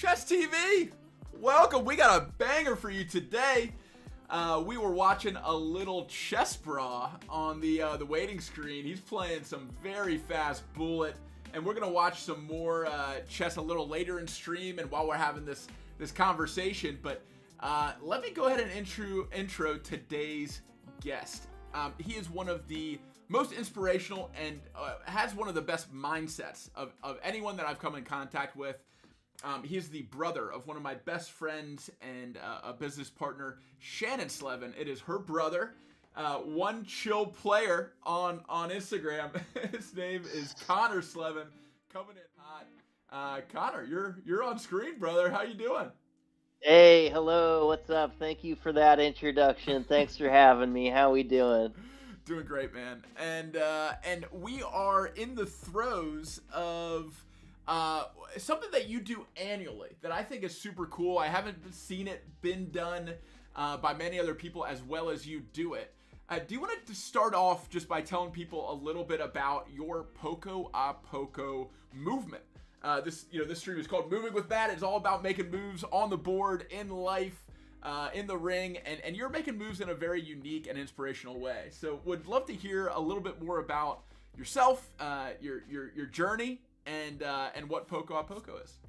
Chess TV, welcome. We got a banger for you today. We were watching a little chess bra on the waiting screen. He's playing some very fast bullet, and we're gonna watch some more chess a little later in stream and while we're having this conversation. But let me go ahead and intro today's guest. He is one of the most inspirational and has one of the best mindsets of anyone that I've come in contact with. He is the brother of one of my best friends and a business partner, Shannon Slevin. It is her brother, one chill player on Instagram. His name is Connor Slevin, coming in hot. Connor, you're on screen, brother. How you doing? Hey, hello, what's up? Thank you for that introduction. Thanks for having me. How we doing? Doing great, man. And we are in the throes of something that you do annually that I think is super cool. I haven't seen it been done by many other people as well as you do it. Do you want to start off just by telling people a little bit about your Poco a Poco movement? This stream is called Moving with Matt. It's all about making moves on the board, in life, in the ring, and you're making moves in a very unique and inspirational way. So would love to hear a little bit more about yourself, your journey, and what Poco a Poco is.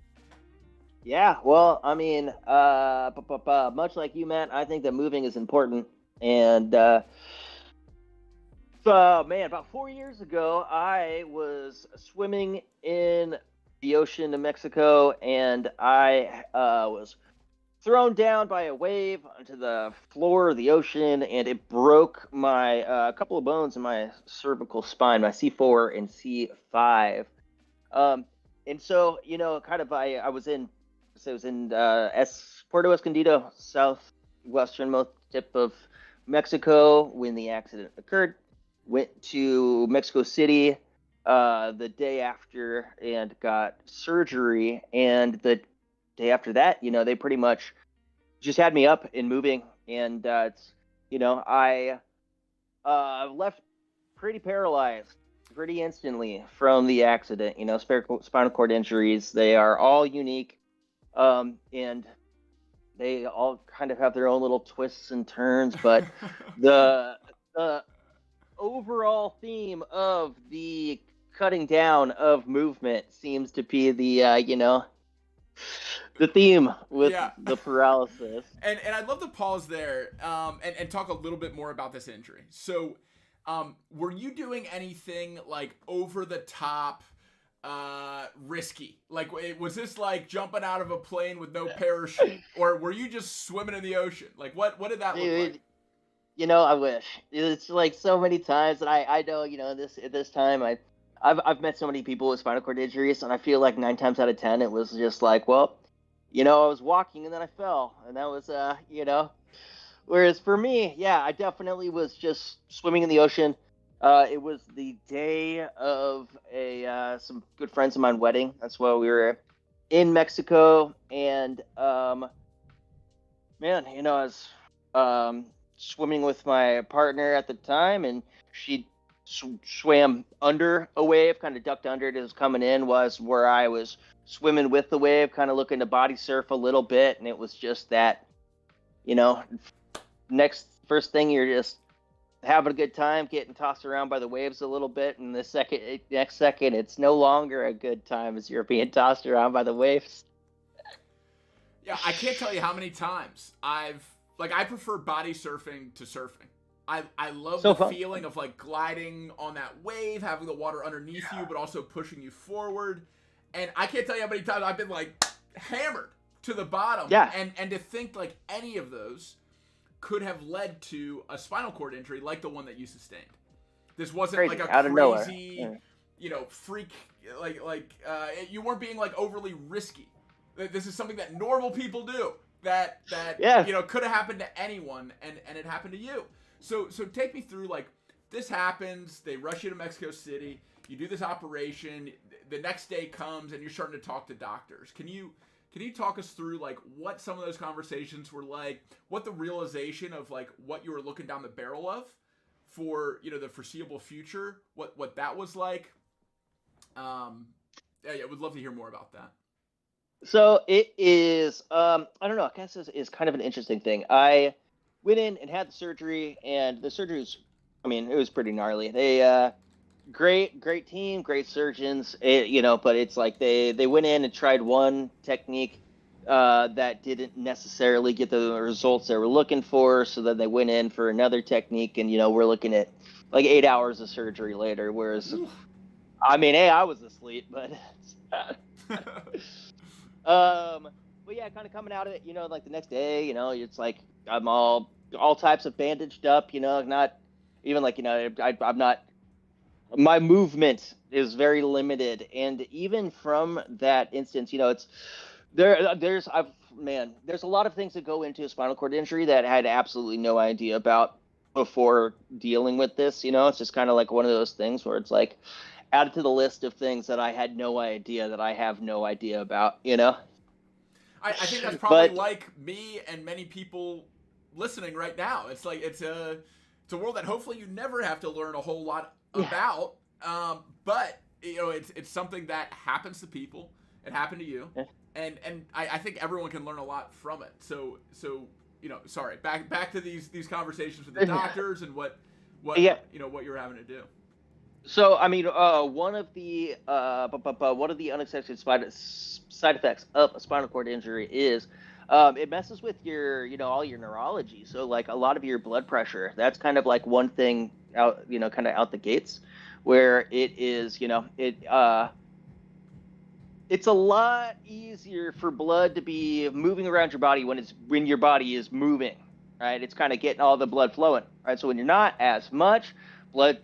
Yeah, well, I mean, much like you, Matt, I think that moving is important. And man, about 4 years ago, I was swimming in the ocean in Mexico, and I was thrown down by a wave onto the floor of the ocean, and it broke my a couple of bones in my cervical spine, my C4 and C5. And so, I was in Puerto Escondido, southwesternmost tip of Mexico when the accident occurred. Went to Mexico City the day after and got surgery. And the day after that, they pretty much just had me up and moving. And, I left pretty paralyzed pretty instantly from the accident. Spinal cord injuries, they are all unique, and they all kind of have their own little twists and turns, but the overall theme of the cutting down of movement seems to be the theme with the paralysis. And I'd love to pause there and talk a little bit more about this injury. So were you doing anything like over the top risky? Like, was this like jumping out of a plane with no parachute, or were you just swimming in the ocean? Like, what did that look like? I wish. It's like so many times that I know, at this time I've met so many people with spinal cord injuries, and I feel like 9 times out of 10 it was just like, well, I was walking and then I fell, and that was Whereas for me, yeah, I definitely was just swimming in the ocean. It was the day of some good friends of mine wedding. That's why we were in Mexico, and man, I was swimming with my partner at the time, and she swam under a wave, kind of ducked under it as it was coming in, was where I was swimming with the wave, kind of looking to body surf a little bit, and it was just that, first thing, you're just having a good time, getting tossed around by the waves a little bit, and next second, it's no longer a good time as you're being tossed around by the waves. Yeah, I can't tell you how many times I prefer body surfing to surfing. I love the feeling of like gliding on that wave, having the water underneath you, but also pushing you forward. And I can't tell you how many times I've been like hammered to the bottom. Yeah. And to think like any of those could have led to a spinal cord injury like the one that you sustained. This wasn't crazy, like a out of crazy, nowhere. Freak, you weren't being like overly risky. This is something that normal people do that could have happened to anyone, and it happened to you. So take me through, like, this happens, they rush you to Mexico City, you do this operation, the next day comes and you're starting to talk to doctors. Can you talk us through like what some of those conversations were like, what the realization of like what you were looking down the barrel of for, the foreseeable future, what that was like? Yeah, would love to hear more about that. So it is, I don't know, I guess is kind of an interesting thing. I went in and had the surgery, and the surgery was, I mean, it was pretty gnarly. They, great team, great surgeons, but it's like they went in and tried one technique, that didn't necessarily get the results they were looking for. So then they went in for another technique, and, we're looking at like 8 hours of surgery later. Whereas, I mean, hey, I was asleep, but Um, but yeah, kind of coming out of it, like the next day, it's like I'm all types of bandaged up, not even like, I'm not, my movement is very limited. And even from that instance, it's there's I've man, there's a lot of things that go into a spinal cord injury that I had absolutely no idea about before dealing with this. It's just kind of like one of those things where it's like added to the list of things that I had no idea that I have no idea about. I think that's probably But like me and many people listening right now. It's like it's a world that hopefully you never have to learn a whole lot yeah, about. But it's something that happens to people. It happened to you, and I think everyone can learn a lot from it. So sorry, back to these conversations with the doctors and what yeah. what you're having to do. So I mean, one of the unexpected side effects of a spinal cord injury is, it messes with your, all your neurology. So like a lot of your blood pressure. That's kind of like one thing out, kind of out the gates, where it is, it's a lot easier for blood to be moving around your body when your body is moving, right? It's kind of getting all the blood flowing, right? So when you're not as much, blood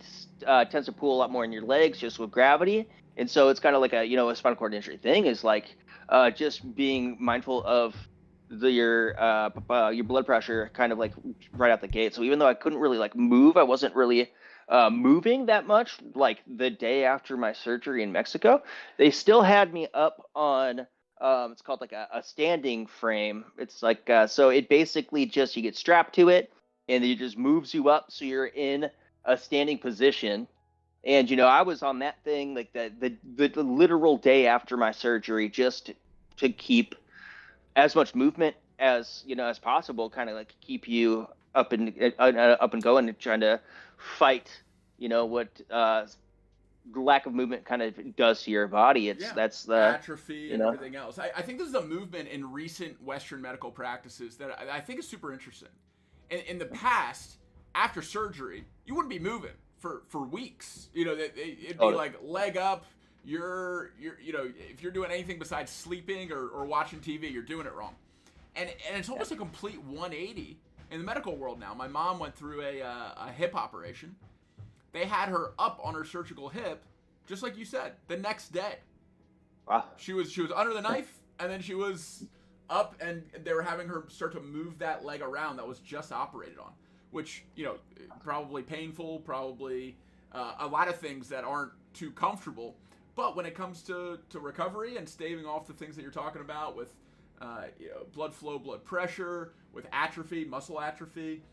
tends to pool a lot more in your legs just with gravity. And so it's kind of like a spinal cord injury thing is like, just being mindful of your blood pressure kind of like right out the gate. So even though I couldn't really like move, I wasn't really moving that much like the day after my surgery in Mexico. They still had me up on, it's called like a standing frame. It's like, so it basically just, you get strapped to it and it just moves you up so you're in a standing position. And I was on that thing like the literal day after my surgery, just to keep as much movement as possible, kind of like keep you up and going, and trying to fight what lack of movement kind of does to your body. Yeah, That's the atrophy you and know everything else. I think this is a movement in recent Western medical practices that I think is super interesting. In the past, after surgery, you wouldn't be moving for weeks. It'd be totally. like leg up. You're if you're doing anything besides sleeping or watching TV, you're doing it wrong. And it's almost a complete 180 in the medical world now. My mom went through a hip operation. They had her up on her surgical hip, just like you said, the next day. Wow. She was under the knife, and then she was up, and they were having her start to move that leg around that was just operated on, which probably painful, probably a lot of things that aren't too comfortable. But when it comes to recovery and staving off the things that you're talking about with blood flow, blood pressure, with atrophy, muscle atrophy,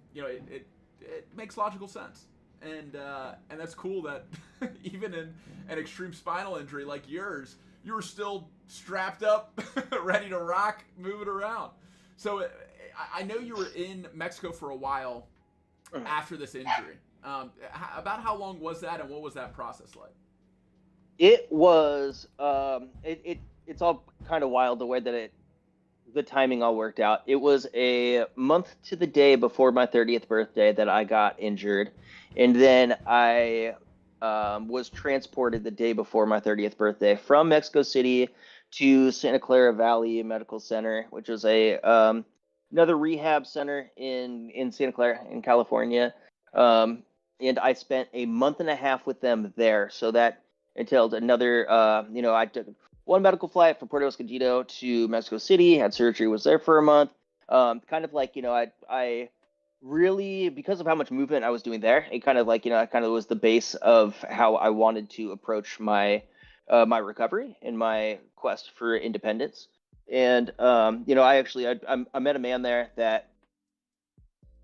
it makes logical sense. And that's cool that even in an extreme spinal injury like yours, you were still strapped up, ready to rock, move it around. So I know you were in Mexico for a while after this injury. About how long was that, and what was that process like? It was, it's all kind of wild the way that the timing all worked out. It was a month to the day before my 30th birthday that I got injured. And then I, was transported the day before my 30th birthday from Mexico City to Santa Clara Valley Medical Center, which was another rehab center in Santa Clara in California. Um, and I spent a month and a half with them there. So that entailed another, I took one medical flight from Puerto Escondido to Mexico City, had surgery, was there for a month. Kind of like, I really, because of how much movement I was doing there, it kind of like, it kind of was the base of how I wanted to approach my recovery and my quest for independence. And, I met a man there that,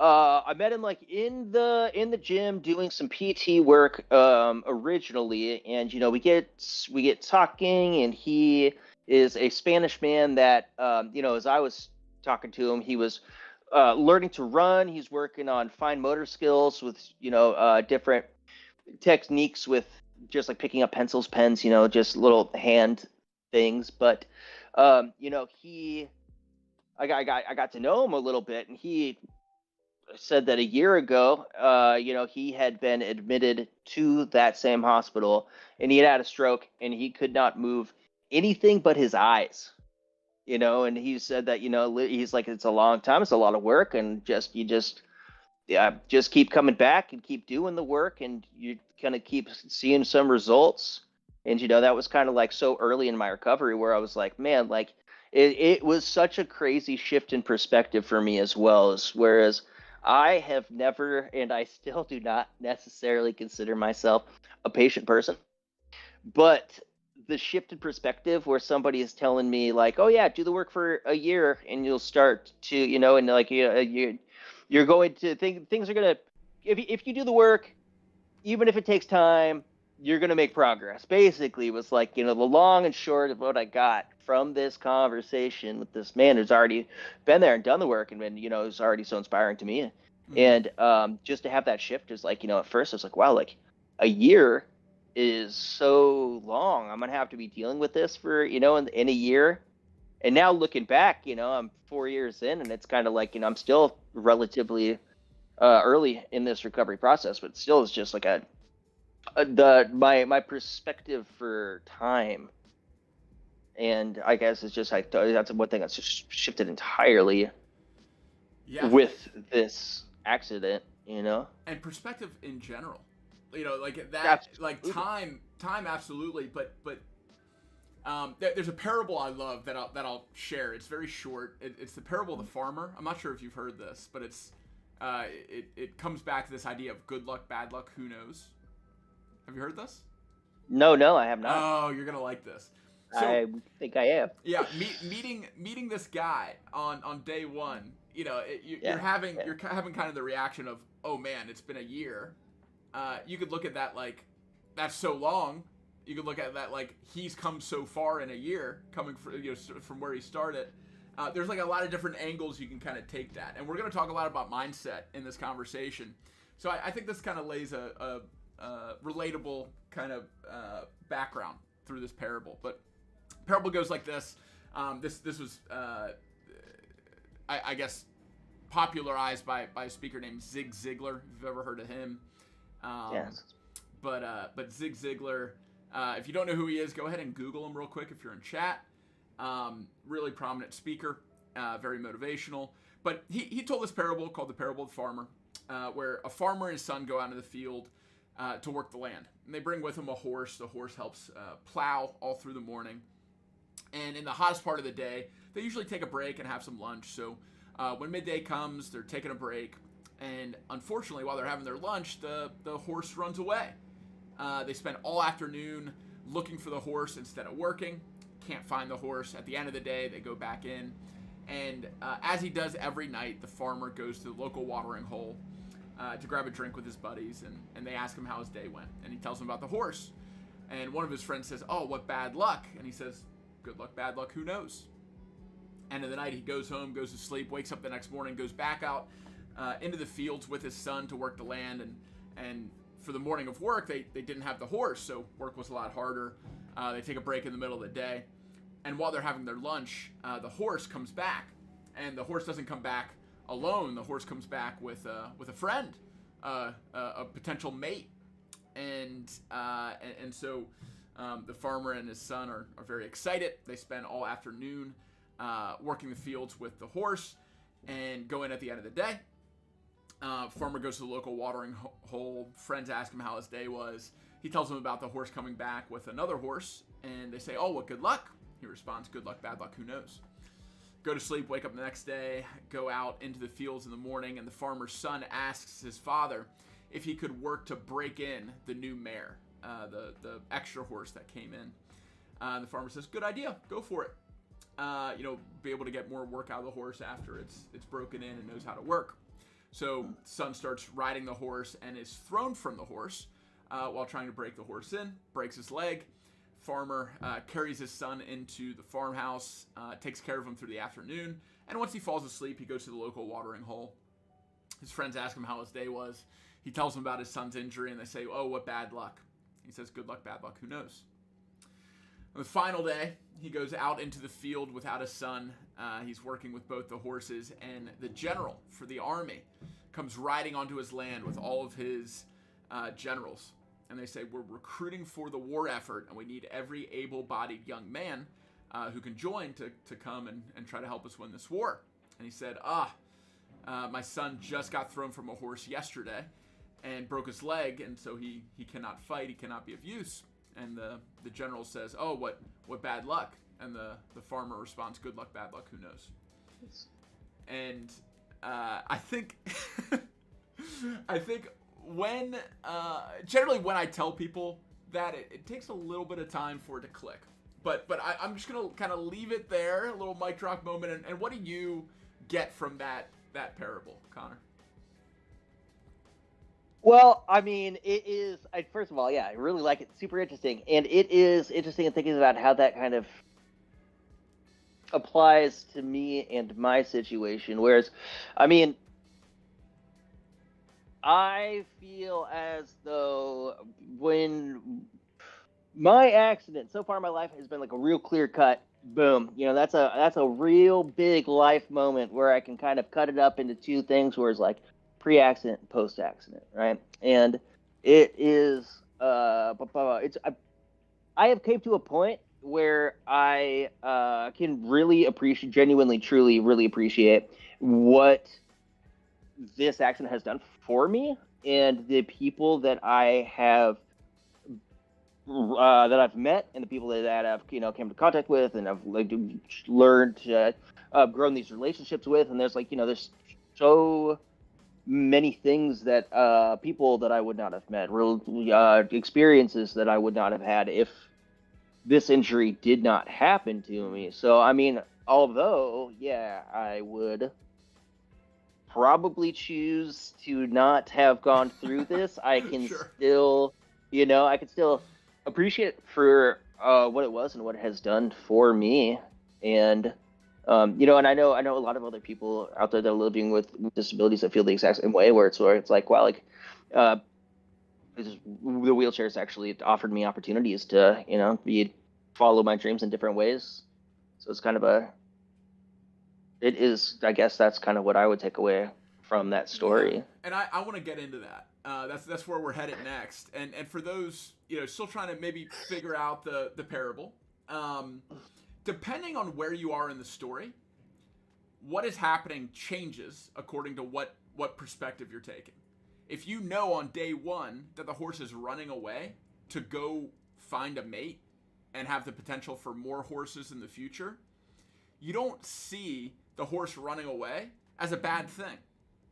I met him like in the gym doing some PT work originally, and we get talking, and is a Spanish man that, as I was talking to him, he was learning to run. He's working on fine motor skills with, different techniques with just like picking up pencils, pens, just little hand things. But, I got to know him a little bit, and he said that a year ago, he had been admitted to that same hospital, and he had a stroke, and he could not move anything but his eyes. And he said that, he's like, it's a long time, it's a lot of work, and just keep coming back and keep doing the work, and you kind of keep seeing some results. And that was kind of like so early in my recovery where I was like, man, like it was such a crazy shift in perspective for me as well. As whereas I have never, and I still do not necessarily consider myself a patient person, but the shift in perspective where somebody is telling me like, oh yeah, do the work for a year and you'll start to, and like you're going to think things are gonna, if you do the work, even if it takes time, you're gonna make progress. Basically, was like, the long and short of what I got from this conversation with this man who's already been there and done the work, and been, who's already so inspiring to me. And just to have that shift is like, at first I was like, wow, like a year is so long. I'm gonna have to be dealing with this for, in a year. And now looking back, I'm 4 years in, and it's kind of like, I'm still relatively early in this recovery process, but still it's just like my perspective for time. And I guess it's just like, that's one thing that's just shifted entirely with this accident, And perspective in general, like that, absolutely. like time, absolutely. But there's a parable I love that I'll share. It's very short. It's the parable of the farmer. I'm not sure if you've heard this, but it comes back to this idea of good luck, bad luck, who knows. Have you heard this? No, I have not. Oh, you're gonna like this. So, I think I am. Yeah, meeting this guy on day one. You're having kind of the reaction of, oh man, it's been a year. You could look at that like, that's so long. You could look at that like, he's come so far in a year, coming from where he started. There's like a lot of different angles you can kind of take that, and we're going to talk a lot about mindset in this conversation. So I think this kind of lays a relatable kind of background through this parable. But parable goes like this. This was I guess popularized by a speaker named Zig Ziglar. If you've ever heard of him. Yes. But Zig Ziglar, if you don't know who he is, go ahead and Google him real quick if you're in chat. Really prominent speaker, very motivational. But he told this parable called the parable of the farmer, where a farmer and his son go out into the field to work the land. And they bring with them a horse. The horse helps plow all through the morning. And in the hottest part of the day, they usually take a break and have some lunch. So when midday comes, they're taking a break. And unfortunately, while they're having their lunch, the horse runs away. They spend all afternoon looking for the horse instead of working. Can't find the horse. At the end of the day, they go back in. And as he does every night, the farmer goes to the local watering hole to grab a drink with his buddies. And they ask him how his day went. And he tells them about the horse. And one of his friends says, oh, what bad luck. And he says, good luck, bad luck, who knows? End of the night, he goes home, goes to sleep, wakes up the next morning, goes back out into the fields with his son to work the land. And for the morning of work, they didn't have the horse, so work was a lot harder. They take a break in the middle of the day. And while they're having their lunch, the horse comes back. And the horse doesn't come back alone. The horse comes back with a friend, a potential mate. And so the farmer and his son are very excited. They spend all afternoon working the fields with the horse and go in at the end of the day. Farmer goes to the local watering hole. Friends ask him how his day was. He tells them about the horse coming back with another horse, and they say, oh, well, good luck. He responds, good luck, bad luck, who knows? Go to sleep, wake up the next day, go out into the fields in the morning, and the farmer's son asks his father if he could work to break in the new mare, the extra horse that came in. The farmer says, good idea, go for it. Be able to get more work out of the horse after it's broken in and knows how to work. So son starts riding the horse and is thrown from the horse while trying to break the horse in, breaks his leg. farmer carries his son into the farmhouse, takes care of him through the afternoon, and once he falls asleep, he goes to the local watering hole. His friends ask him how his day was. He tells them about his son's injury, and they say, oh, what bad luck. He says, good luck, bad luck, who knows? On the final day, he goes out into the field without his son. He's working with both the horses, and the general for the army comes riding onto his land with all of his generals. And they say, we're recruiting for the war effort, and we need every able-bodied young man who can join to come and try to help us win this war. And he said, my son just got thrown from a horse yesterday and broke his leg, and so he cannot fight, he cannot be of use. And the general says, oh, what bad luck? And the farmer responds, good luck, bad luck, who knows? And I think when generally when I tell people that, it takes a little bit of time for it to click. But I'm just gonna kind of leave it there, a little mic drop moment. And what do you get from that parable, Connor? Well, I mean, it is. First of all, yeah, I really like it. Super interesting, and it is interesting in thinking about how that kind of applies to me and my situation. Whereas, I mean, I feel as though when my accident so far in my life has been like a real clear cut, boom. You know, that's a real big life moment where I can kind of cut it up into two things, where it's like pre-accident and post-accident, right? And it is I have came to a point where I can really appreciate, genuinely, truly, really appreciate what this accident has done for me and the people that I have that I've met and the people that I've came into contact with and I've learned to grown these relationships with. And there's there's so many things that people that I would not have met, real experiences that I would not have had if this injury did not happen to me. So I mean, although I would probably choose to not have gone through this, I can Sure. still I can still appreciate it for what it was and what it has done for me. And and I know a lot of other people out there that are living with disabilities that feel the exact same way, where it's like, wow, like the wheelchairs actually offered me opportunities to follow my dreams in different ways. So it's kind of it is, I guess that's kind of what I would take away from that story. Yeah. And I want to get into that. That's where we're headed next. And for those still trying to maybe figure out the parable, depending on where you are in the story, what is happening changes according to what perspective you're taking. If you know on day one that the horse is running away to go find a mate and have the potential for more horses in the future, you don't see the horse running away as a bad thing.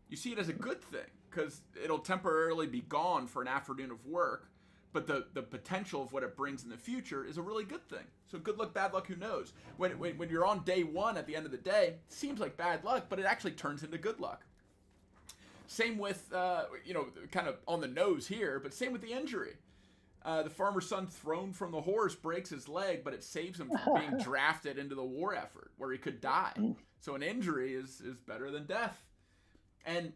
You see it as a good thing, because it'll temporarily be gone for an afternoon of work, but the potential of what it brings in the future is a really good thing. So good luck, bad luck, who knows? When you're on day one at the end of the day, it seems like bad luck, but it actually turns into good luck. Same with, kind of on the nose here, but same with the injury. The farmer's son thrown from the horse breaks his leg, but it saves him from being drafted into the war effort where he could die. So an injury is better than death. And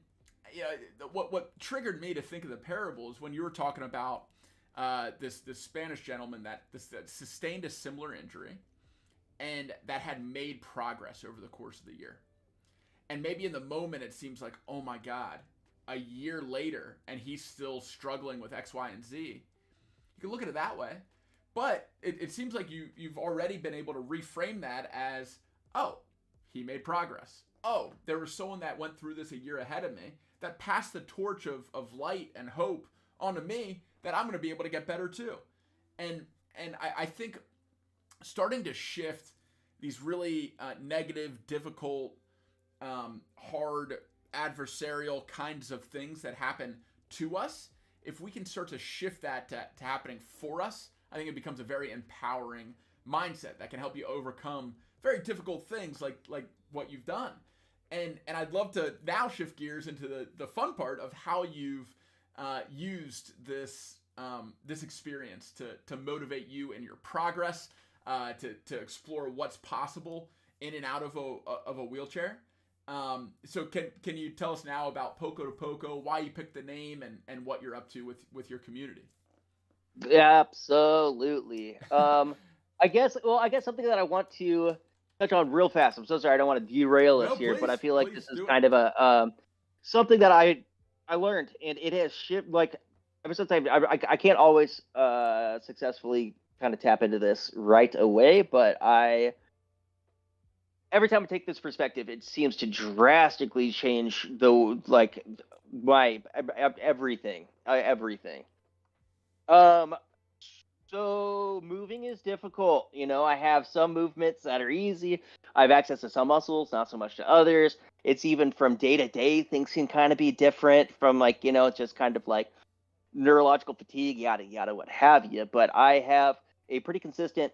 what triggered me to think of the parable is when you were talking about this Spanish gentleman that sustained a similar injury and that had made progress over the course of the year. And maybe in the moment it seems like, oh my God, a year later and he's still struggling with X, Y, and Z. You can look at it that way. But it seems like you've already been able to reframe that as, oh, he made progress. Oh, there was someone that went through this a year ahead of me that passed the torch of light and hope onto me, that I'm going to be able to get better too. And I think starting to shift these really negative, difficult, hard, adversarial kinds of things that happen to us, if we can start to shift that to happening for us, I think it becomes a very empowering mindset that can help you overcome very difficult things like what you've done. And I'd love to now shift gears into the fun part of how you've used this this experience to motivate you in your progress, to explore what's possible in and out of a wheelchair. So can you tell us now about Poco to Poco, why you picked the name, and what you're up to with your community? Absolutely. I guess something that I want to touch on real fast. I'm so sorry, I don't want to derail us No, here, but I please, feel like please this is do it. kind of a something that I learned, and it has shit like ever since I can't always successfully kind of tap into this right away, but every time I take this perspective, it seems to drastically change my everything, everything. Um, so moving is difficult. I have some movements that are easy. I have access to some muscles, not so much to others. It's even from day to day, things can kind of be different from just kind of like neurological fatigue, yada yada, what have you. But I have a pretty consistent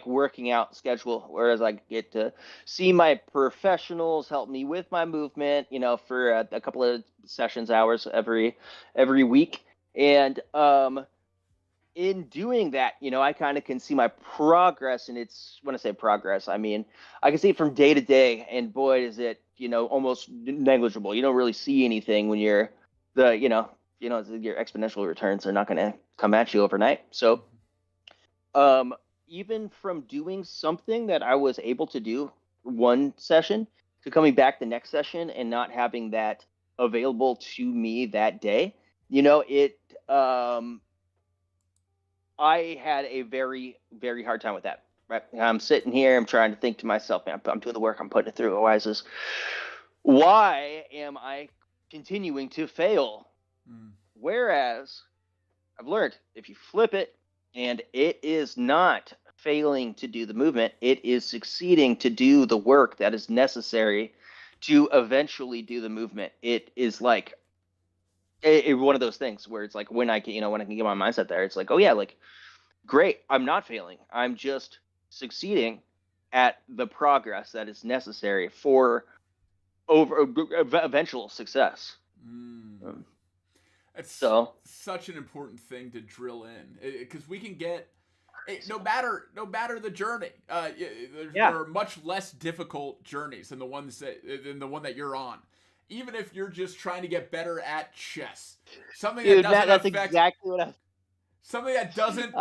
working out schedule, whereas I get to see my professionals help me with my movement, for a couple of sessions hours every week. And in doing that, I kind of can see my progress. And when I say progress, I mean I can see it from day to day, and boy is it almost negligible. You don't really see anything when you're your exponential returns are not going to come at you overnight. So even from doing something that I was able to do one session to coming back the next session and not having that available to me that day, it I had a very, very hard time with that. Right? I'm sitting here, I'm trying to think to myself, man, I'm doing the work, I'm putting it through. Why am I continuing to fail? Whereas I've learned if you flip it, and it is not failing to do the movement, it is succeeding to do the work that is necessary to eventually do the movement. It is like one of those things where it's like when I can get my mindset there, it's like, oh yeah, like great, I'm not failing. I'm just succeeding at the progress that is necessary for eventual success. It's So such an important thing to drill in, because we can get no matter the journey. There are much less difficult journeys than the one that you're on. Even if you're just trying to get better at chess, something dude, that doesn't that's affect exactly what I. something that doesn't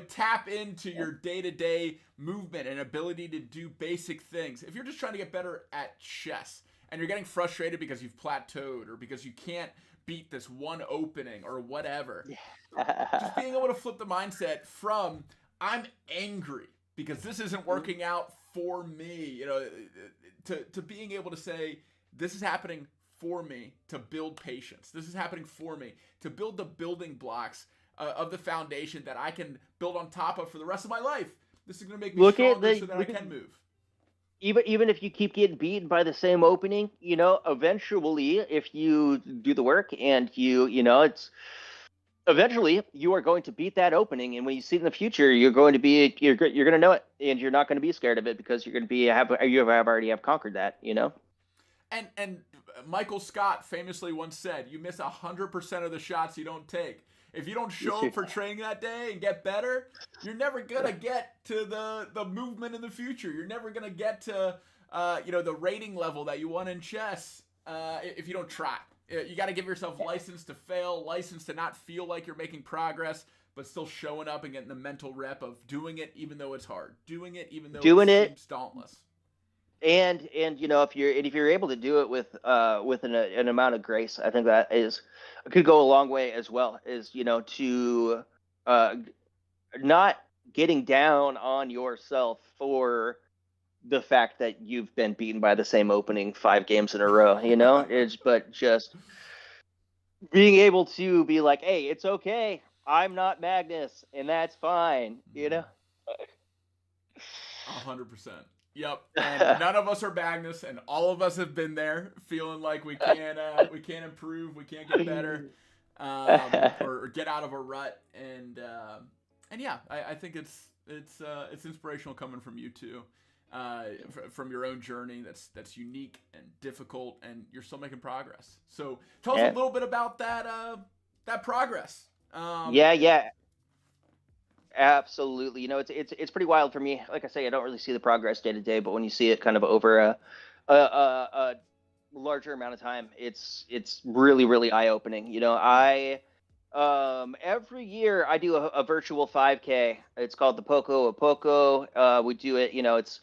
tap into your day-to-day movement and ability to do basic things. If you're just trying to get better at chess and you're getting frustrated because you've plateaued or because you can't beat this one opening or whatever, just being able to flip the mindset from I'm angry because this isn't working out for me, to being able to say this is happening for me to build patience. This is happening for me to build the building blocks of the foundation that I can build on top of for the rest of my life. This is going to make me stronger so that I can move. Even if you keep getting beaten by the same opening, eventually, if you do the work and it's eventually you are going to beat that opening, and when you see it in the future, you're going to know it, and you're not going to be scared of it because you're going to already have conquered that. And Michael Scott famously once said, "You miss 100% of the shots you don't take." If you don't show up for training that day and get better, you're never gonna get to the movement in the future. You're never gonna get to the rating level that you want in chess if you don't try. You got to give yourself license to fail, license to not feel like you're making progress, but still showing up and getting the mental rep of doing it even though it's hard, doing it even though it seems dauntless. And if you're able to do it with an amount of grace, I think that could go a long way as well. Is to not getting down on yourself for the fact that you've been beaten by the same opening 5 games in a row. But just being able to be like, hey, it's okay. I'm not Magnus, and that's fine. 100%. Yep, and none of us are Magnus, and all of us have been there, feeling like we can't improve, we can't get better, or get out of a rut, and yeah, I think it's inspirational coming from you too, from your own journey that's unique and difficult, and you're still making progress. So tell us a little bit about that that progress. Yeah, yeah, absolutely. It's pretty wild for me. Like I say, I don't really see the progress day to day, but when you see it kind of over a larger amount of time, it's really really eye opening. I every year I do a virtual 5K. It's called the Poco a Poco. We do it. It's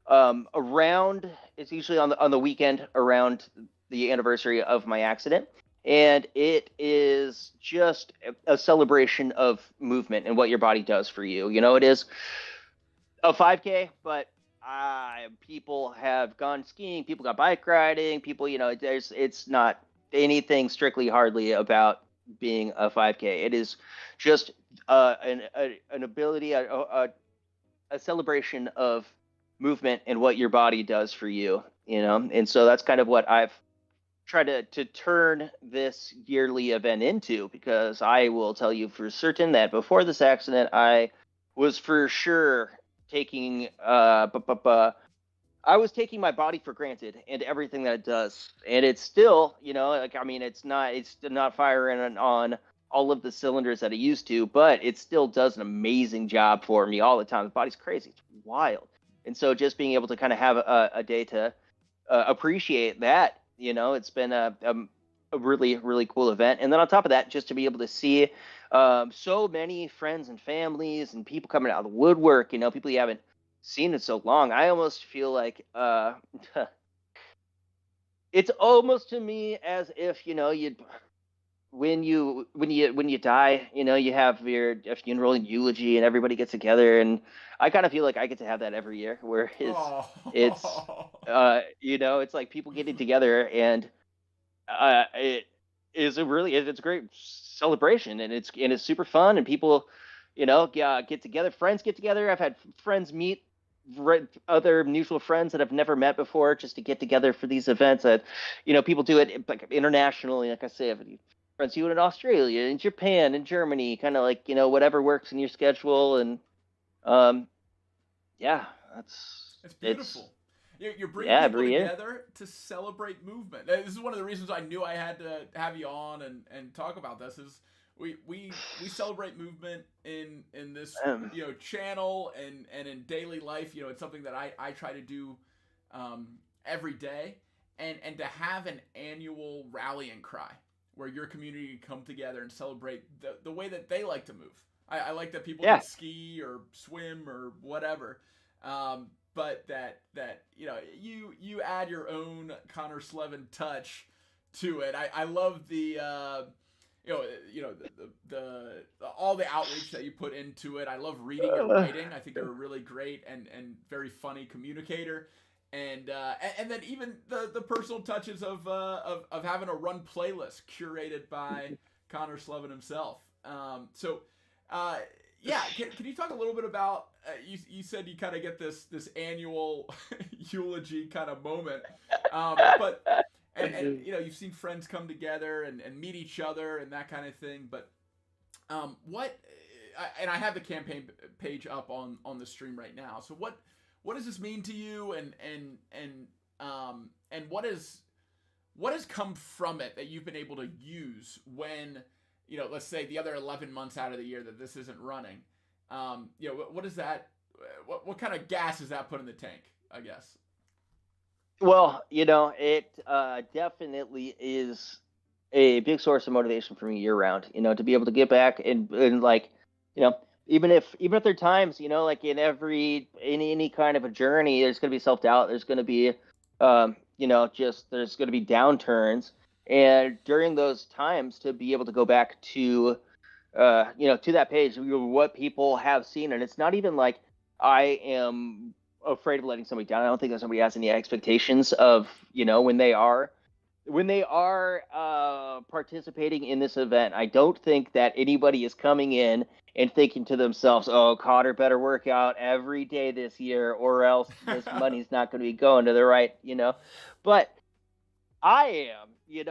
around. It's usually on the weekend around the anniversary of my accident, and it is just a celebration of movement and what your body does for you. It is a 5K, but people have gone skiing, people got bike riding, people, it's not anything strictly hardly about being a 5K. It is just an ability, a celebration of movement and what your body does for you, And so that's kind of what I've tried to turn this yearly event into, because I will tell you for certain that before this accident, I was for sure taking I was taking my body for granted and everything that it does, and it's still, it's not firing on all of the cylinders that it used to, but it still does an amazing job for me all the time. The body's crazy, it's wild, and so just being able to kind of have a day to appreciate that, it's been a really really cool event, and then on top of that, just to be able to see so many friends and families and people coming out of the woodwork, people you haven't seen in so long. I almost feel like it's almost to me as if you'd when you die, you have your funeral and eulogy and everybody gets together, and I kind of feel like I get to have that every year, where it's Oh. it's like people getting together, and it is it's a great celebration, and it's super fun, and people get together, friends get together. I've had friends meet other mutual friends that I've never met before, just to get together for these events. That people do it like internationally. Like I say, I've friends do it in Australia, in Japan, in Germany, kind of like whatever works in your schedule. And um yeah, It's it's beautiful. You're bringing yeah, people every year. together to celebrate movement. This is one of the reasons I knew I had to have you on and talk about this. Is we celebrate movement in this um, channel and in daily life. It's something that I try to do um, every day, and to have an annual rallying cry where your community can come together and celebrate the way that they like to move. I like that people can yeah. ski or swim or whatever, but that you add your own Connor Slevin touch to it. I love the the all the outreach that you put into it. I love reading your writing. I think you're a really great and very funny communicator. And then even the personal touches of having a run playlist curated by Connor Slevin himself. So uh, yeah, can you talk a little bit about you said you kind of get this annual eulogy kind of moment, but and you've seen friends come together and meet each other and that kind of thing, but what and I have the campaign page up on the stream right now. So what does this mean to you, and what has come from it that you've been able to use when let's say the other 11 months out of the year that this isn't running? What is that? What kind of gas does that put in the tank, I guess? Well, it definitely is a big source of motivation for me year round. To be able to get back and like, you know, even if there are times, like in any kind of a journey, there's going to be self doubt. There's going to be, just there's going to be downturns, and during those times, to be able to go back to, to that page, what people have seen, and it's not even like I am afraid of letting somebody down. I don't think that somebody has any expectations of, when they are participating in this event. I don't think that anybody is coming in and thinking to themselves, "Oh, Cotter better work out every day this year, or else this money's not going to be going to the right." But I am,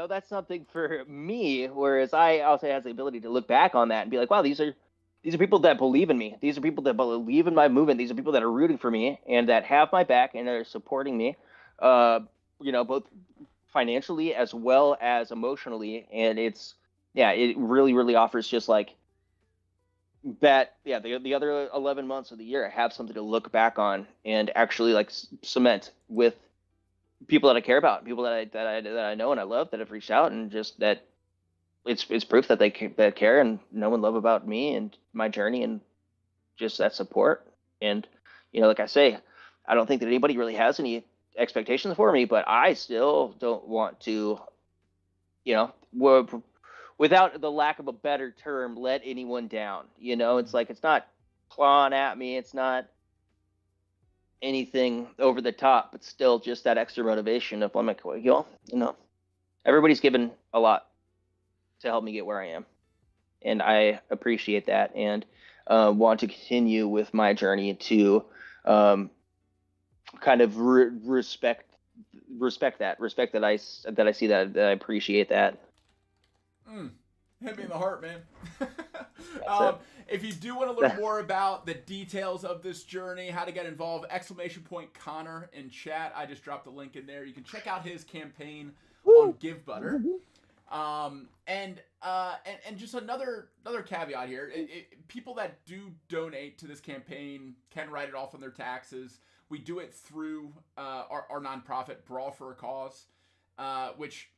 that's something for me. Whereas I also has the ability to look back on that and be like, "Wow, these are people that believe in me. These are people that believe in my movement. These are people that are rooting for me and that have my back and are supporting me, both financially as well as emotionally." And it's yeah, it really offers just like that. Yeah, the other 11 months of the year, I have something to look back on and actually like cement with people that I care about, people that I know and I love that have reached out, and just that it's proof that that care and know and love about me and my journey, and just that support. And like I say, I don't think that anybody really has any expectations for me, but I still don't want to, without the lack of a better term, let anyone down. It's like, it's not clawing at me, it's not anything over the top, but still just that extra motivation of, I'm like, everybody's given a lot to help me get where I am, and I appreciate that, and want to continue with my journey to kind of respect that I see that I appreciate that. Hit me in the heart, man. It. If you do want to learn more about the details of this journey, how to get involved, !Connor in chat. I just dropped a link in there. You can check out his campaign on Give Butter. And just another caveat here: people that do donate to this campaign can write it off on their taxes. We do it through our nonprofit, Brawl for a Cause, which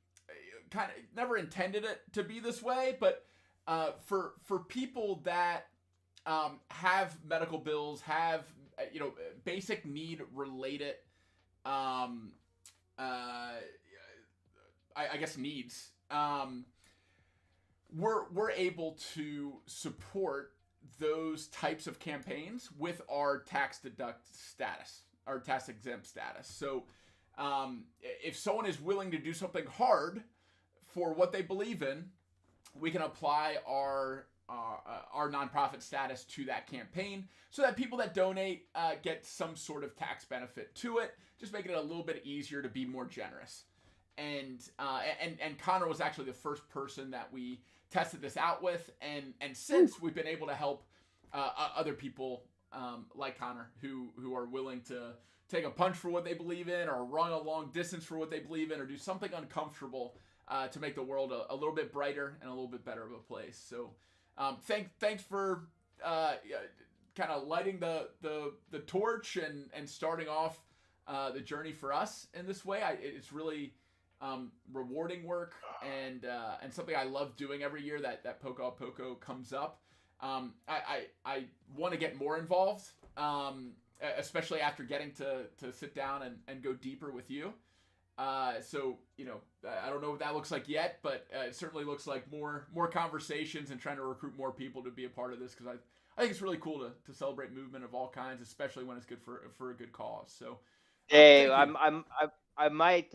kind of never intended it to be this way, but for people that have medical bills, have basic need related, I guess needs, we're able to support those types of campaigns with our tax deduct status, our tax exempt status. So if someone is willing to do something hard for what they believe in, we can apply our nonprofit status to that campaign, so that people that donate get some sort of tax benefit to it, just making it a little bit easier to be more generous. And Connor was actually the first person that we tested this out with, and since we've been able to help other people like Connor who are willing to take a punch for what they believe in, or run a long distance for what they believe in, or do something uncomfortable to make the world a little bit brighter and a little bit better of a place. So thanks for kind of lighting the torch and starting off the journey for us in this way. It's really rewarding work, and something I love doing every year that Poco comes up. I want to get more involved, especially after getting to sit down and go deeper with you. So I don't know what that looks like yet, but it certainly looks like more conversations and trying to recruit more people to be a part of this, because I think it's really cool to celebrate movement of all kinds, especially when it's good for a good cause. So hey, I might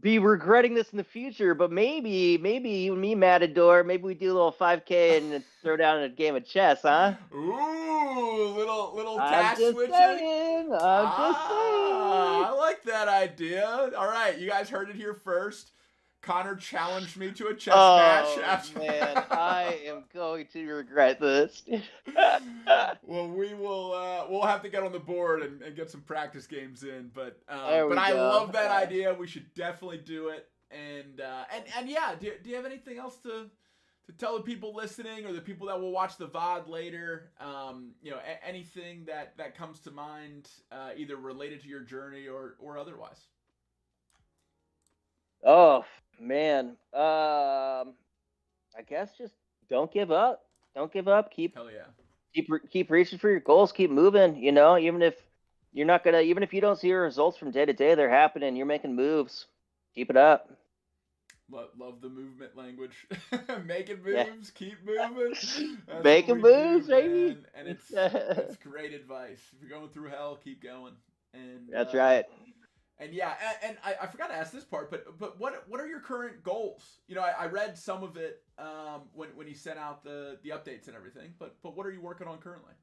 be regretting this in the future, but maybe you and me, Matador, maybe we do a little 5K and throw down a game of chess, huh? Ooh, little I'm task just switching. saying. I like that idea. All right, you guys heard it here first. Connor challenged me to a chess match. After... man, I am going to regret this. Well, we'll have to get on the board and get some practice games in. But I love that idea. We should definitely do it. And yeah, do you have anything else to tell the people listening, or the people that will watch the VOD later? Anything that comes to mind, either related to your journey or otherwise. Oh man, I guess just don't give up. Don't give up. Hell yeah. Keep reaching for your goals. Keep moving. Even if you don't see your results from day to day, they're happening. You're making moves. Keep it up. Love the movement language. Making moves, keep moving. That's making moves, baby. And it's great advice. If you're going through hell, keep going. And that's right. And yeah, and I forgot to ask this part, but what are your current goals? I read some of it when you sent out the updates and everything, but what are you working on currently?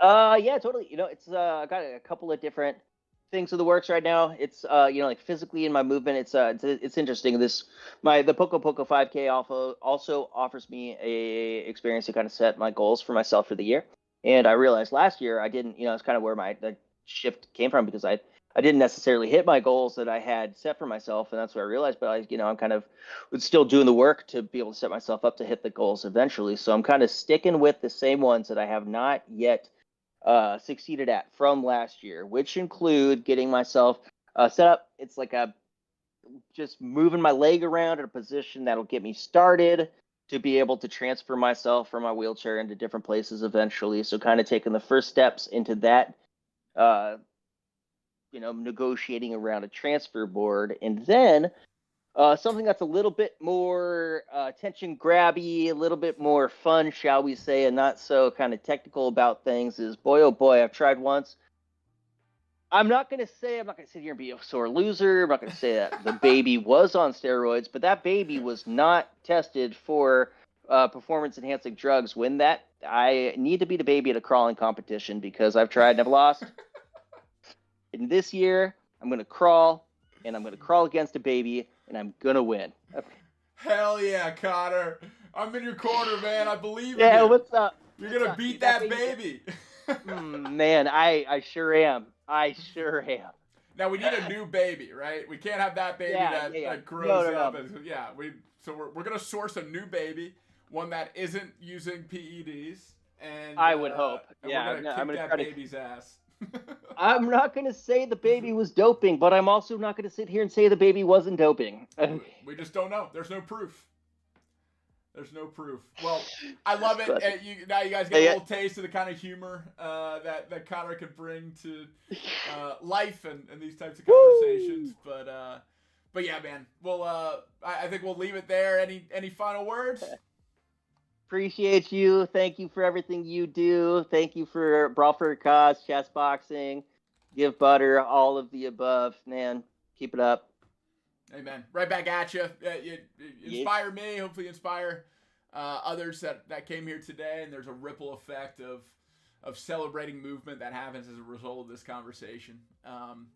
Yeah, totally. It's I got a couple of different things in the works right now. It's like physically in my movement, it's interesting. The Poco 5K also offers me a experience to kind of set my goals for myself for the year. And I realized last year I didn't, it's kind of where the shift came from, because I I didn't necessarily hit my goals that I had set for myself, and that's what I realized. But I'm kind of still doing the work to be able to set myself up to hit the goals eventually. So I'm kind of sticking with the same ones that I have not yet succeeded at from last year, which include getting myself set up. It's like just moving my leg around in a position that'll get me started to be able to transfer myself from my wheelchair into different places eventually. So kind of taking the first steps into that, negotiating around a transfer board. And then something that's a little bit more attention grabby, a little bit more fun, shall we say, and not so kind of technical about things is, boy, oh boy, I've tried once. I'm not going to sit here and be a sore loser. I'm not going to say that the baby was on steroids, but that baby was not tested for performance-enhancing drugs when I need to beat a baby at a crawling competition because I've tried and I've lost. And this year, I'm going to crawl, and I'm going to crawl against a baby, and I'm going to win. Hell yeah, Connor. I'm in your corner, man. I believe in Yeah, you. what's up? You're going to beat that baby. Man, I sure am. I sure am. Now, we need a new baby, right? We can't have that baby that grows up. No. So we're going to source a new baby, one that isn't using PEDs. And I would hope. And yeah, we're going to kick that baby's ass. I'm not going to say the baby was doping, but I'm also not going to sit here and say the baby wasn't doping. We just don't know. There's no proof. There's no proof. Well, I love it. Now you guys get a little taste of the kind of humor that Connor can bring to life and these types of conversations. But yeah, man. Well, I think we'll leave it there. Any final words? Appreciate you. Thank you for everything you do. Thank you for Brawl for a Cause, Chessboxing, Give Butter, all of the above. Man, keep it up. Amen. Right back at you. You inspire me. Hopefully inspire others that came here today. And there's a ripple effect of celebrating movement that happens as a result of this conversation.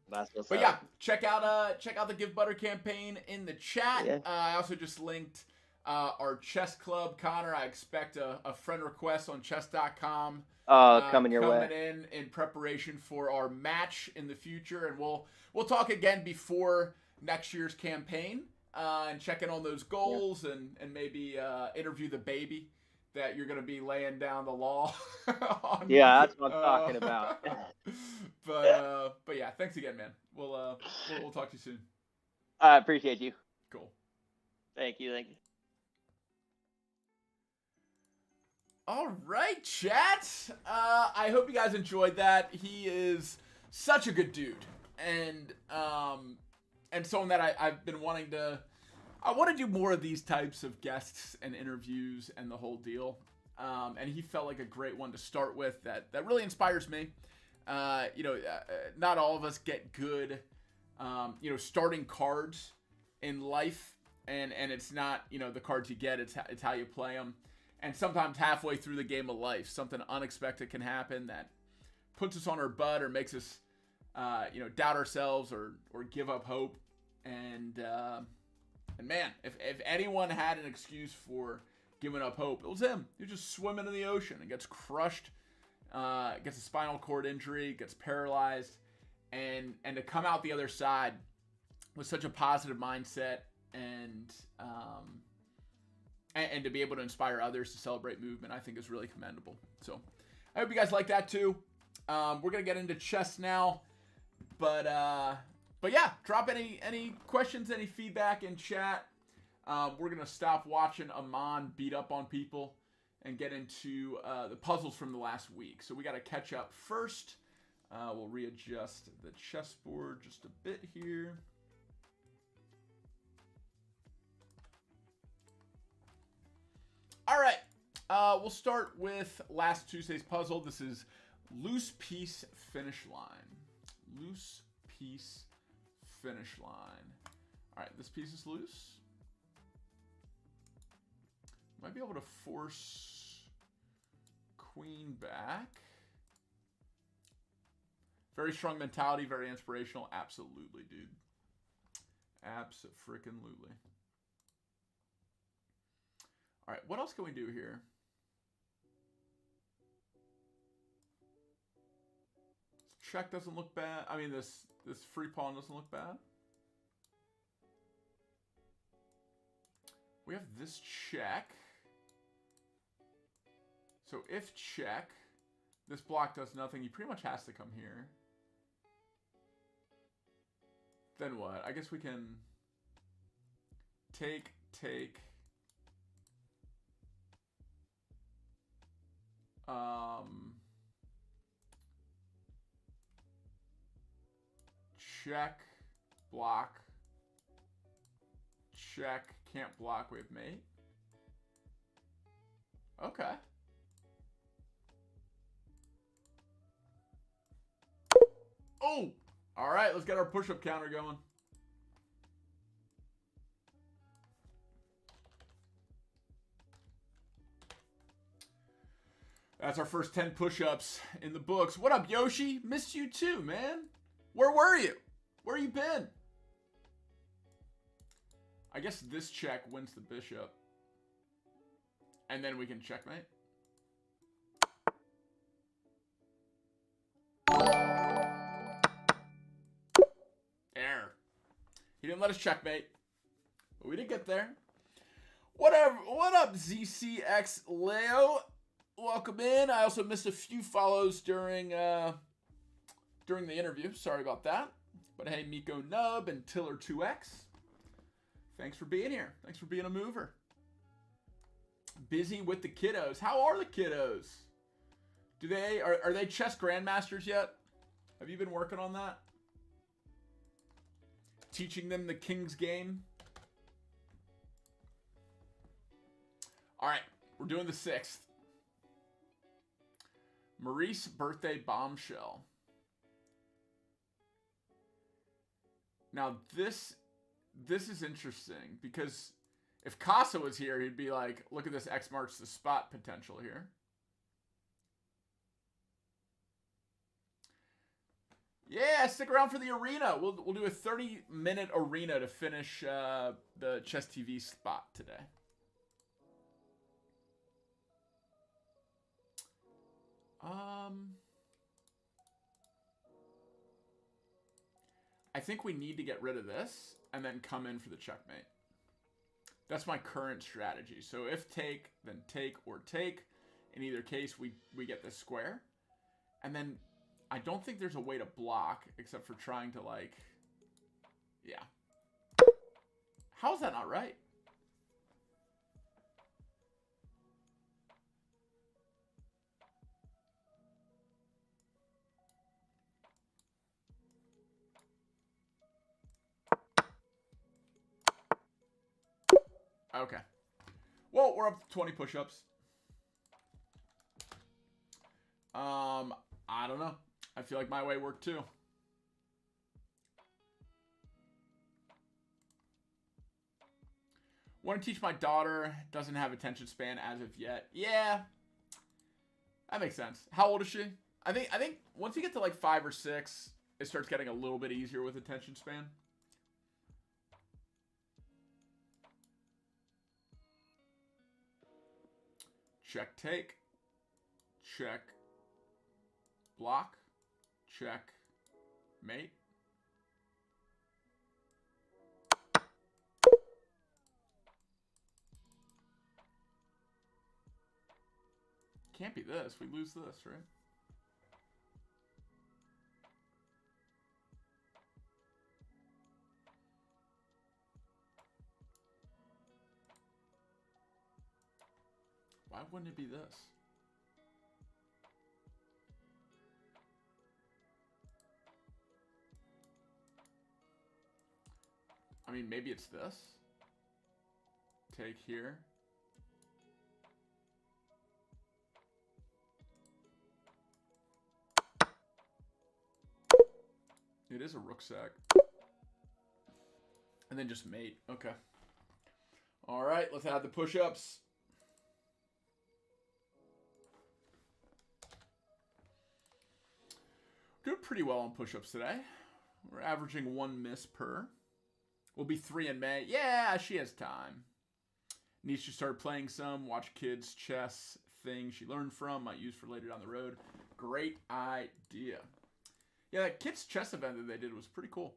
But yeah, check out the Give Butter campaign in the chat. Yeah. I also just linked our chess club. Connor, I expect a friend request on chess.com. Coming your way. Coming in preparation for our match in the future. And we'll talk again before next year's campaign and check in on those goals and maybe interview the baby that you're going to be laying down the law on. Yeah, that's what I'm talking about. But yeah, thanks again, man. We'll talk to you soon. I appreciate you. Cool. Thank you. All right, chat. I hope you guys enjoyed that. He is such a good dude, and someone that I've been wanting to. I want to do more of these types of guests and interviews and the whole deal. And he felt like a great one to start with. That really inspires me. Not all of us get good, starting cards in life, and it's not the cards you get. It's how you play them. And sometimes halfway through the game of life, something unexpected can happen that puts us on our butt or makes us, doubt ourselves or give up hope. And man, if anyone had an excuse for giving up hope, it was him. He was just swimming in the ocean and gets crushed, gets a spinal cord injury, gets paralyzed, and to come out the other side with such a positive mindset and to be able to inspire others to celebrate movement, I think is really commendable. So I hope you guys like that too. We're going to get into chess now, but yeah, drop any questions, any feedback in chat. We're going to stop watching Amon beat up on people and get into the puzzles from the last week. So we got to catch up first. We'll readjust the chessboard just a bit here. All right, we'll start with last Tuesday's puzzle. This is loose piece finish line. Loose piece finish line. All right, this piece is loose. Might be able to force queen back. Very strong mentality, very inspirational. Absolutely, dude. Abso-freaking-lutely. All right, what else can we do here? Let's check doesn't look bad. I mean, this free pawn doesn't look bad. We have this check. So if check, this block does nothing. He pretty much has to come here. Then what? I guess we can take. Check, block, check, can't block, we have mate. Okay. Oh! Alright, let's get our push-up counter going. That's our first 10 push-ups in the books. What up, Yoshi? Missed you too, man. Where were you? Where you been? I guess this check wins the bishop. And then we can checkmate. There. He didn't let us checkmate. But we did get there. Whatever. What up, ZCX Leo? Welcome in. I also missed a few follows during the interview. Sorry about that. But hey, Miko Nub and Tiller2X. Thanks for being here. Thanks for being a mover. Busy with the kiddos. How are the kiddos? Are they chess grandmasters yet? Have you been working on that? Teaching them the king's game? All right, we're doing the 6th. Maurice birthday bombshell. Now this is interesting because if Casa was here, he'd be like, look at this X marks the spot potential here. Yeah, stick around for the arena. We'll do a 30-minute arena to finish the ChessTV spot today. I think we need to get rid of this and then come in for the checkmate. That's my current strategy. So if take, then take or take. In either case, we get this square. And then I don't think there's a way to block except for trying to like, yeah. How is that not right? Okay. Well, we're up to 20 push-ups. I don't know. I feel like my way worked too. Want to teach my daughter. Doesn't have attention span as of yet. Yeah. That makes sense. How old is she? I think once you get to like 5 or 6, it starts getting a little bit easier with attention span. Check, take, check, block, check, mate. Can't be this. We lose this, right? Why wouldn't it be this? I mean, maybe it's this. Take here. It is a rook sack. And then just mate. Okay. All right, let's add the push-ups. Doing pretty well on push-ups today. We're averaging 1 miss per. We'll be 3 in May. Yeah, she has time. Needs to start playing some. Watch kids' chess thing she learned from. Might use for later down the road. Great idea. Yeah, that kids chess event that they did was pretty cool.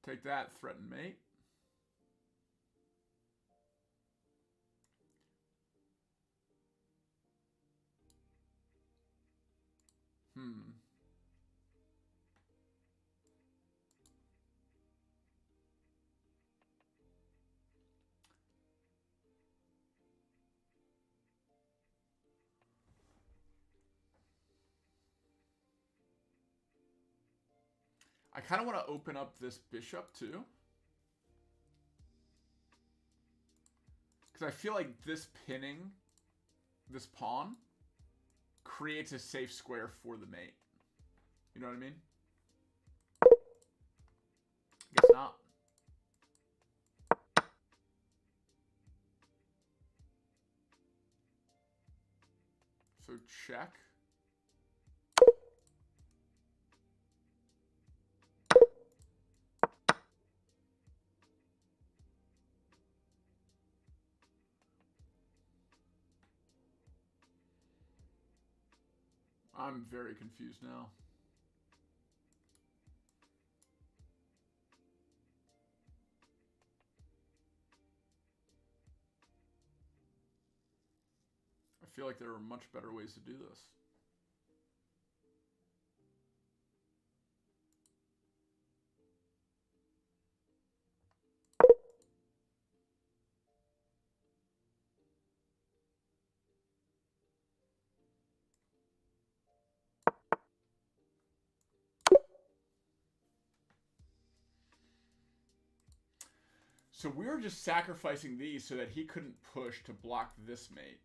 Take that, threaten mate. I kind of want to open up this bishop too. Because I feel like this pinning this pawn creates a safe square for the mate. You know what I mean? Guess not. So check. I'm very confused now. I feel like there are much better ways to do this. So we were just sacrificing these so that he couldn't push to block this mate.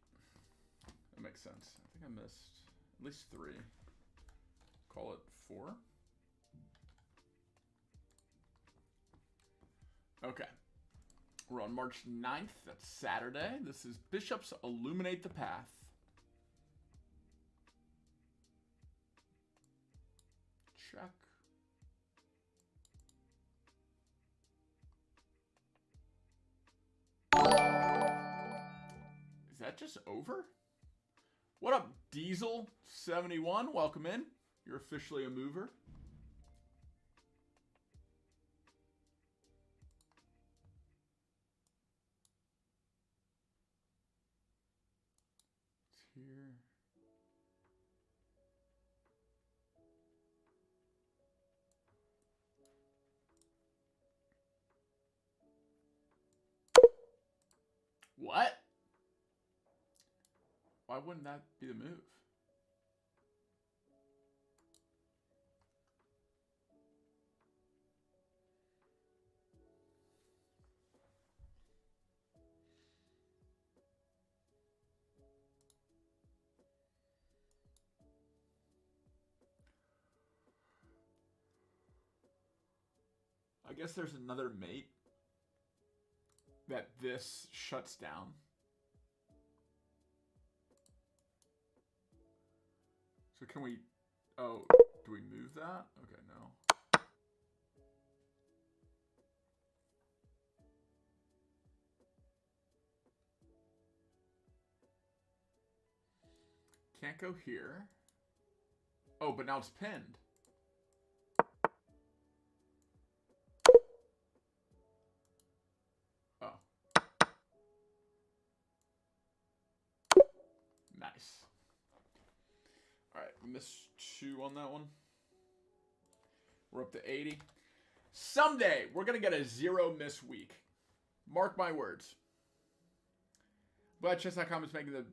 That makes sense. I think I missed at least 3. Call it 4. Okay. We're on March 9th. That's Saturday. This is Bishops Illuminate the Path. Check. Is that just over? What up, Diesel71? Welcome in. You're officially a mover. It's here. What? Why wouldn't that be the move? I guess there's another mate that this shuts down. So can we... Oh, do we move that? Okay, no. Can't go here. Oh, but now it's pinned. Oh. Nice. All right, we missed 2 on that one. We're up to 80. Someday, we're going to get a 0 miss week. Mark my words. But Chess.com is making the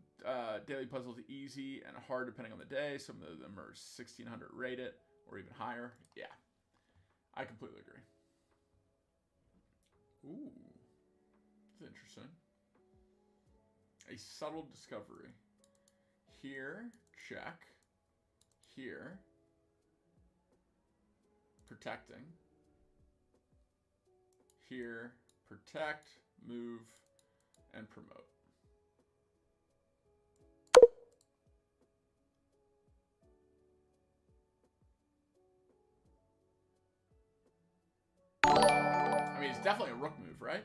daily puzzles easy and hard depending on the day. Some of them are 1600 rated or even higher. Yeah, I completely agree. Ooh, that's interesting. A subtle discovery. Here, check. Here, protecting. Here, protect, move, and promote. I mean, it's definitely a rook move, right?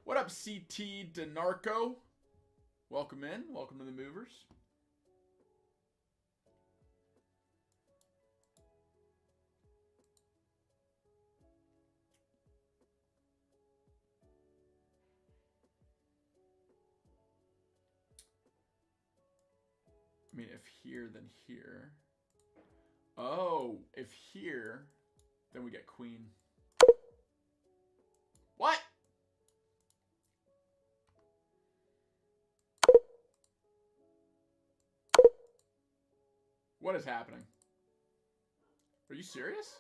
What up, CT DeNarco? Welcome in. Welcome to the movers. I mean, if here, then here. Oh, if here, then we get queen. What? What is happening? Are you serious?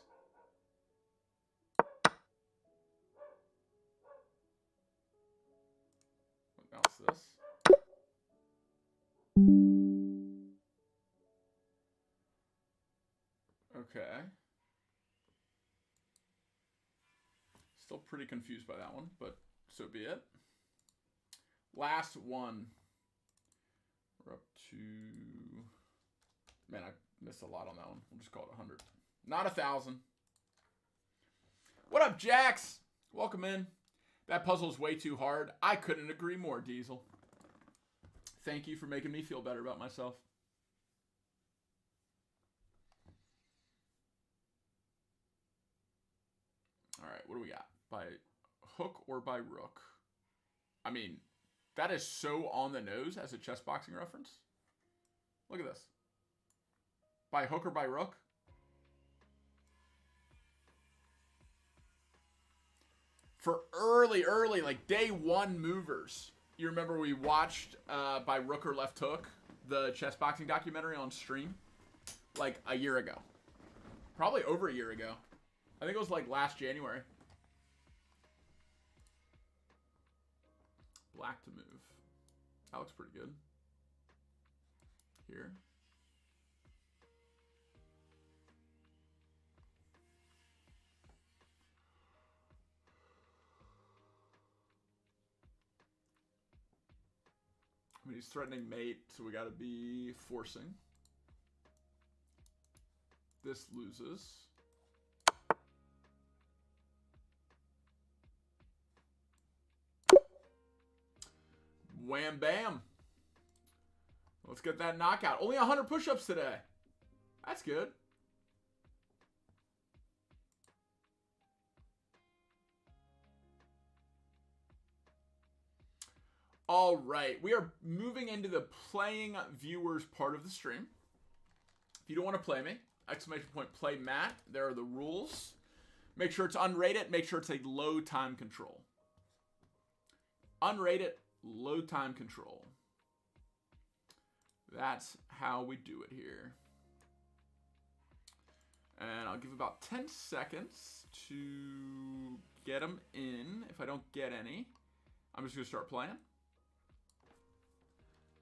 What else is this? Okay. Still pretty confused by that one, but so be it. Last one. We're up to... Man, I missed a lot on that one. We'll just call it 100. Not 1,000. What up, Jax? Welcome in. That puzzle's way too hard. I couldn't agree more, Diesel. Thank you for making me feel better about myself. All right, what do we got? By hook or by rook? I mean, that is so on the nose as a chess boxing reference. Look at this. By hook or by rook? For early, like day one movers. You remember we watched by rook or left hook, the chess boxing documentary on stream? Like a year ago. Probably over a year ago. I think it was like last January. Black to move. That looks pretty good. Here. I mean, he's threatening mate, so we got to be forcing. This loses. Wham bam. Let's get that knockout. Only 100 push-ups today. That's good. All right, we are moving into the playing viewers part of the stream. If you don't want to play me, exclamation point play Matt. There are the rules. Make sure it's unrated. Make sure it's a low time control. Unrated, low time control. That's how we do it here. And I'll give about 10 seconds to get them in. If I don't get any, I'm just going to start playing.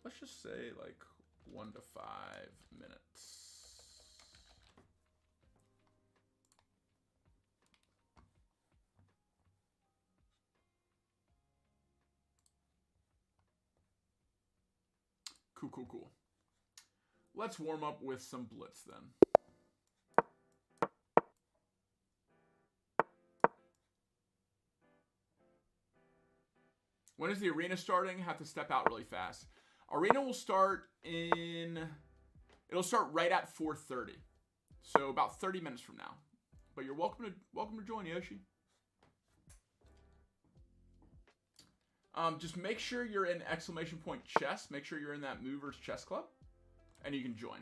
Let's just say like 1 to 5 minutes. Cool. Let's warm up with some blitz then. When is the arena starting? Have to step out really fast. Arena will start it'll start right at 4:30. So about 30 minutes from now. But you're welcome to join, Yoshi. Just make sure you're in exclamation point chess. Make sure you're in that Movers Chess Club. And you can join.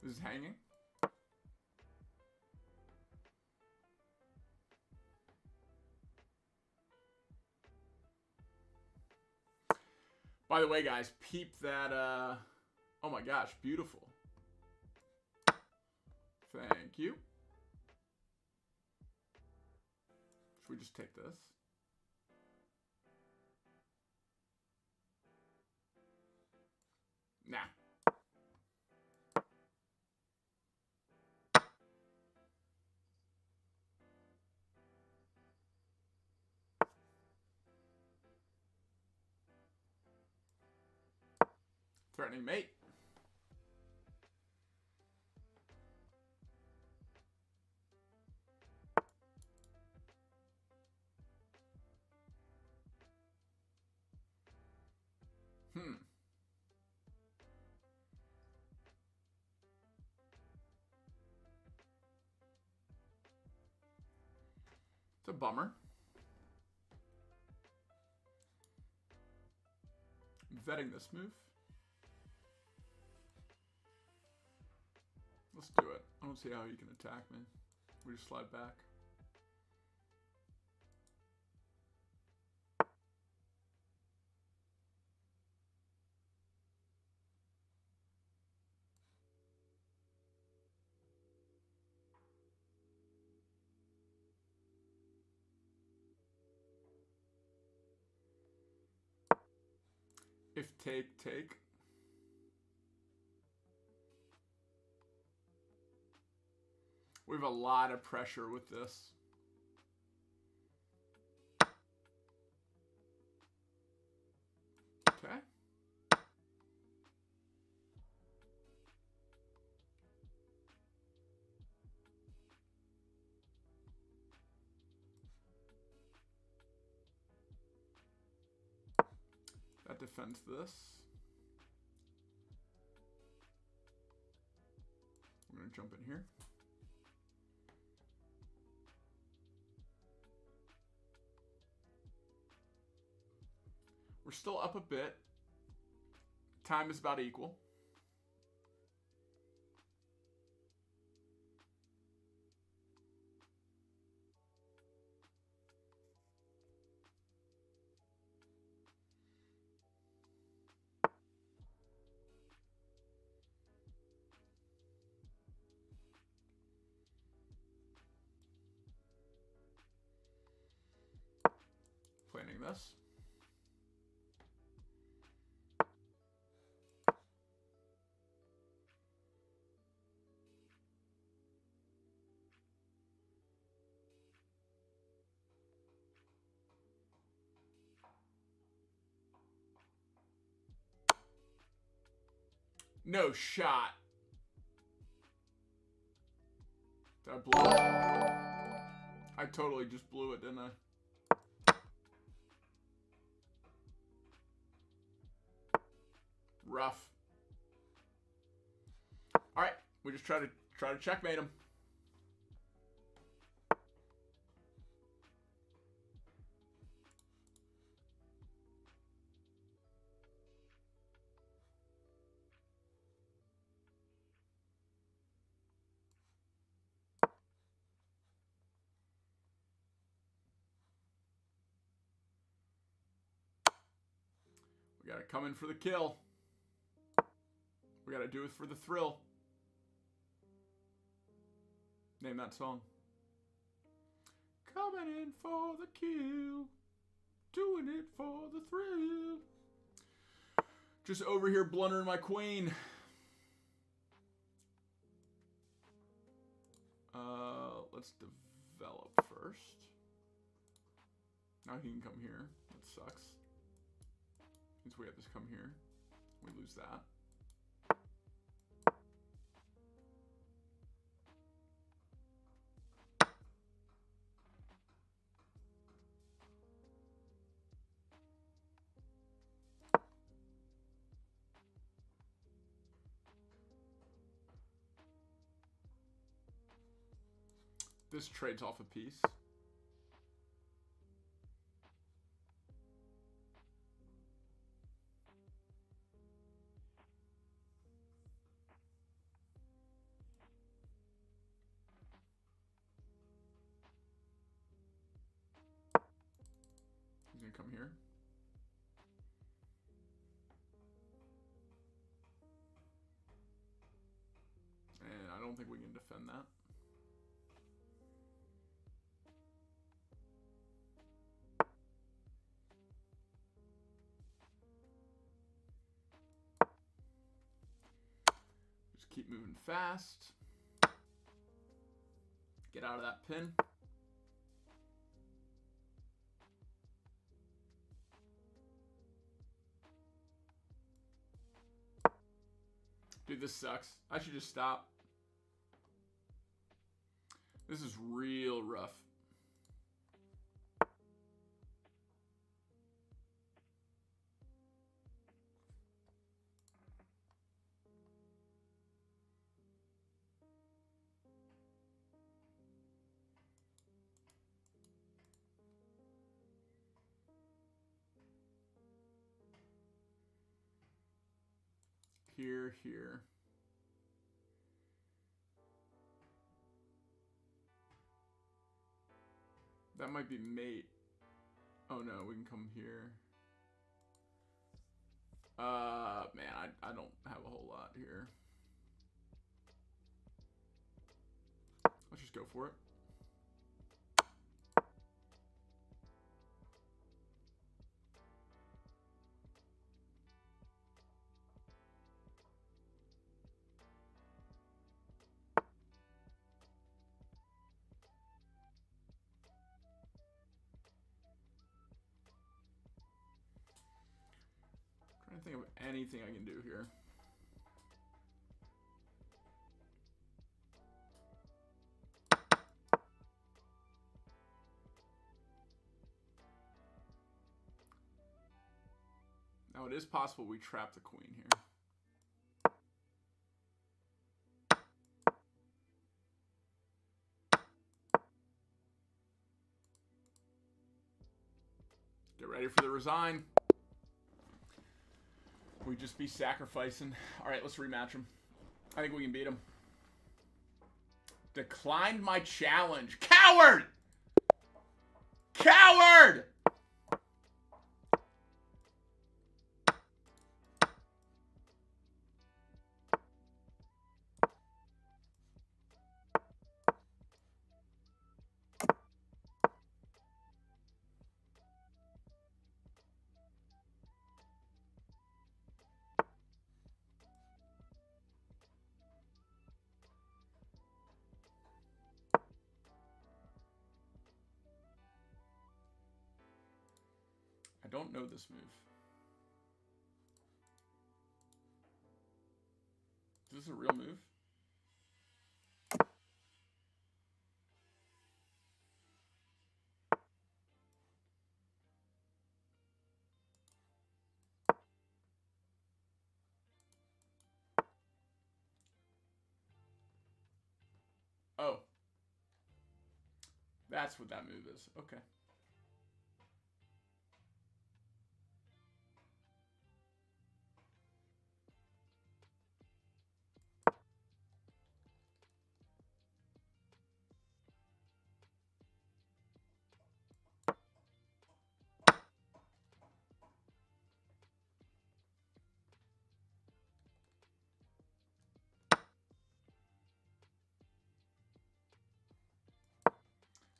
This is hanging. By the way, guys, peep that, oh my gosh, beautiful. Thank you. Should we just take this? Nah. Threatening mate. It's a bummer. I'm vetting this move. Let's do it. I don't see how you can attack me. We just slide back. If take, take. We have a lot of pressure with this. Okay. That defends this. We're going to jump in here. We're still up a bit. Time is about equal. Planning this. No shot. Did I blow it? I totally just blew it, didn't I? Rough. All right, we just try to checkmate him. We gotta come in for the kill. We gotta do it for the thrill. Name that song. Coming in for the kill. Doing it for the thrill. Just over here blundering my queen. Let's develop first. Now he can come here. That sucks. Means we have to come here. We lose that. This trades off a piece. He's gonna come here. And I don't think we can defend that. Keep moving fast. Get out of that pin. Dude, this sucks. I should just stop. This is real rough. Here. That might be mate. Oh no, we can come here. Man, I don't have a whole lot here. Let's just go for it. Trying to think of anything I can do here. Now it is possible we trap the queen here. Get ready for the resign. We just be sacrificing. All right, let's rematch him. I think we can beat him. Declined my challenge. Coward! Coward! I don't know this move. Is this a real move? Oh. That's what that move is. Okay.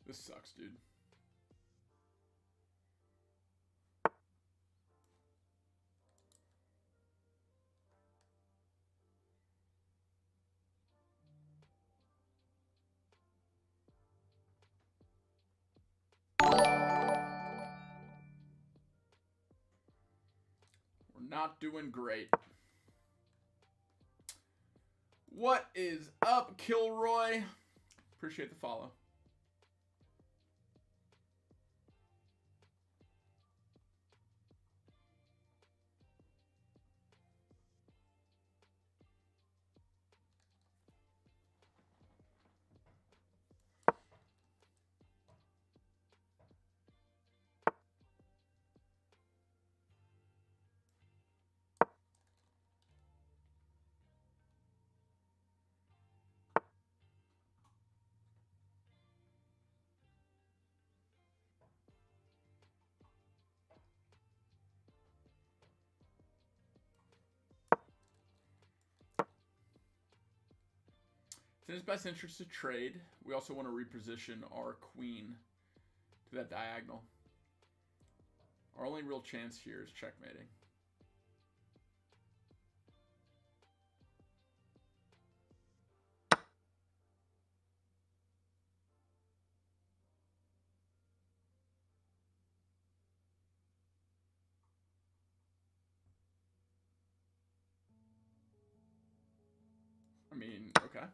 This sucks, dude. We're not doing great. What is up, Kilroy? Appreciate the follow. It's in his best interest to trade. We also want to reposition our queen to that diagonal. Our only real chance here is checkmating. Okay.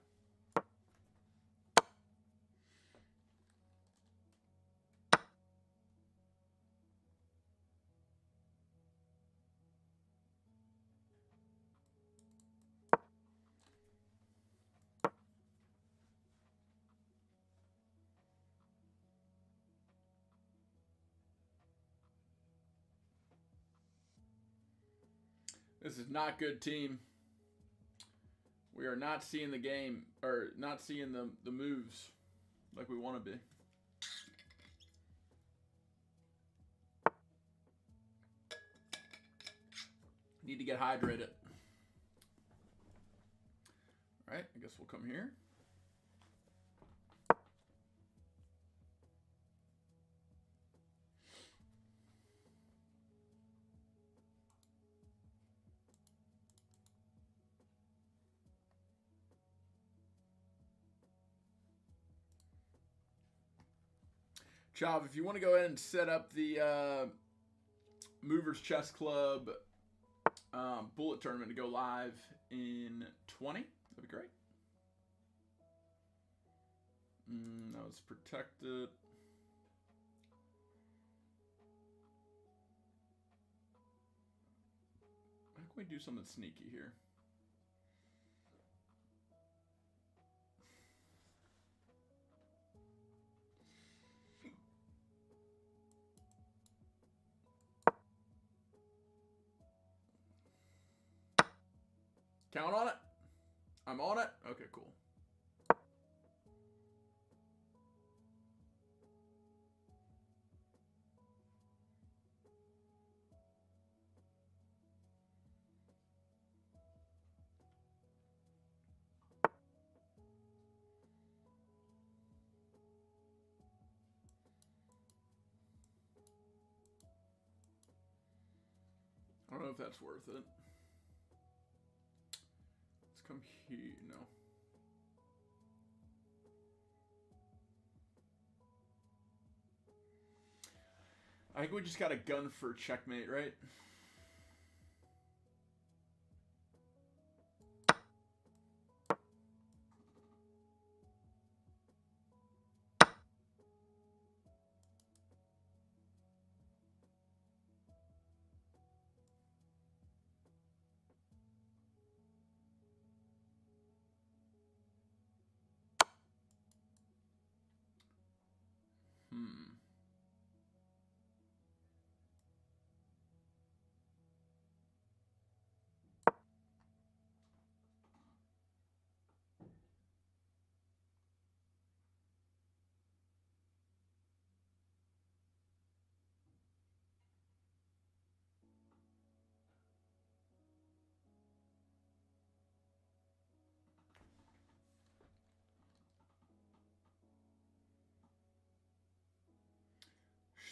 This is not good, team. We are not seeing the game, or not seeing the moves like we want to be. Need to get hydrated. All right, I guess we'll come here. Chav, if you want to go ahead and set up the Movers Chess Club bullet tournament to go live in 20, that'd be great. That was protected. How can we do something sneaky here? Count on it. I'm on it. Okay, cool. I don't know if that's worth it. Let's come here. No. I think we just got a gun for checkmate, right?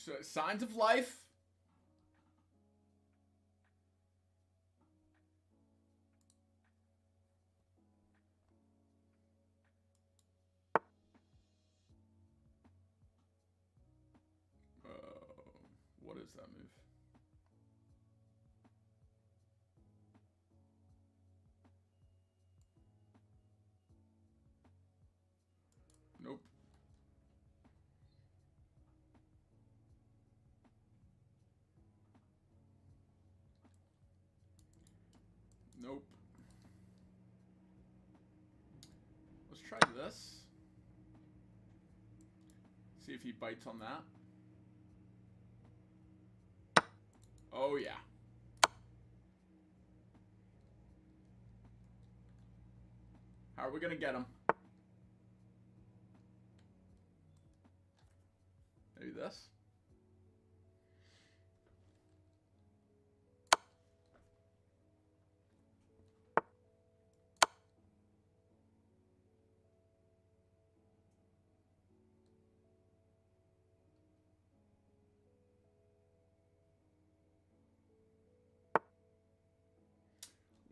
So, signs of life. What is that move? Nope. Nope. Let's try this. See if he bites on that. Oh, yeah. How are we going to get him? Maybe this?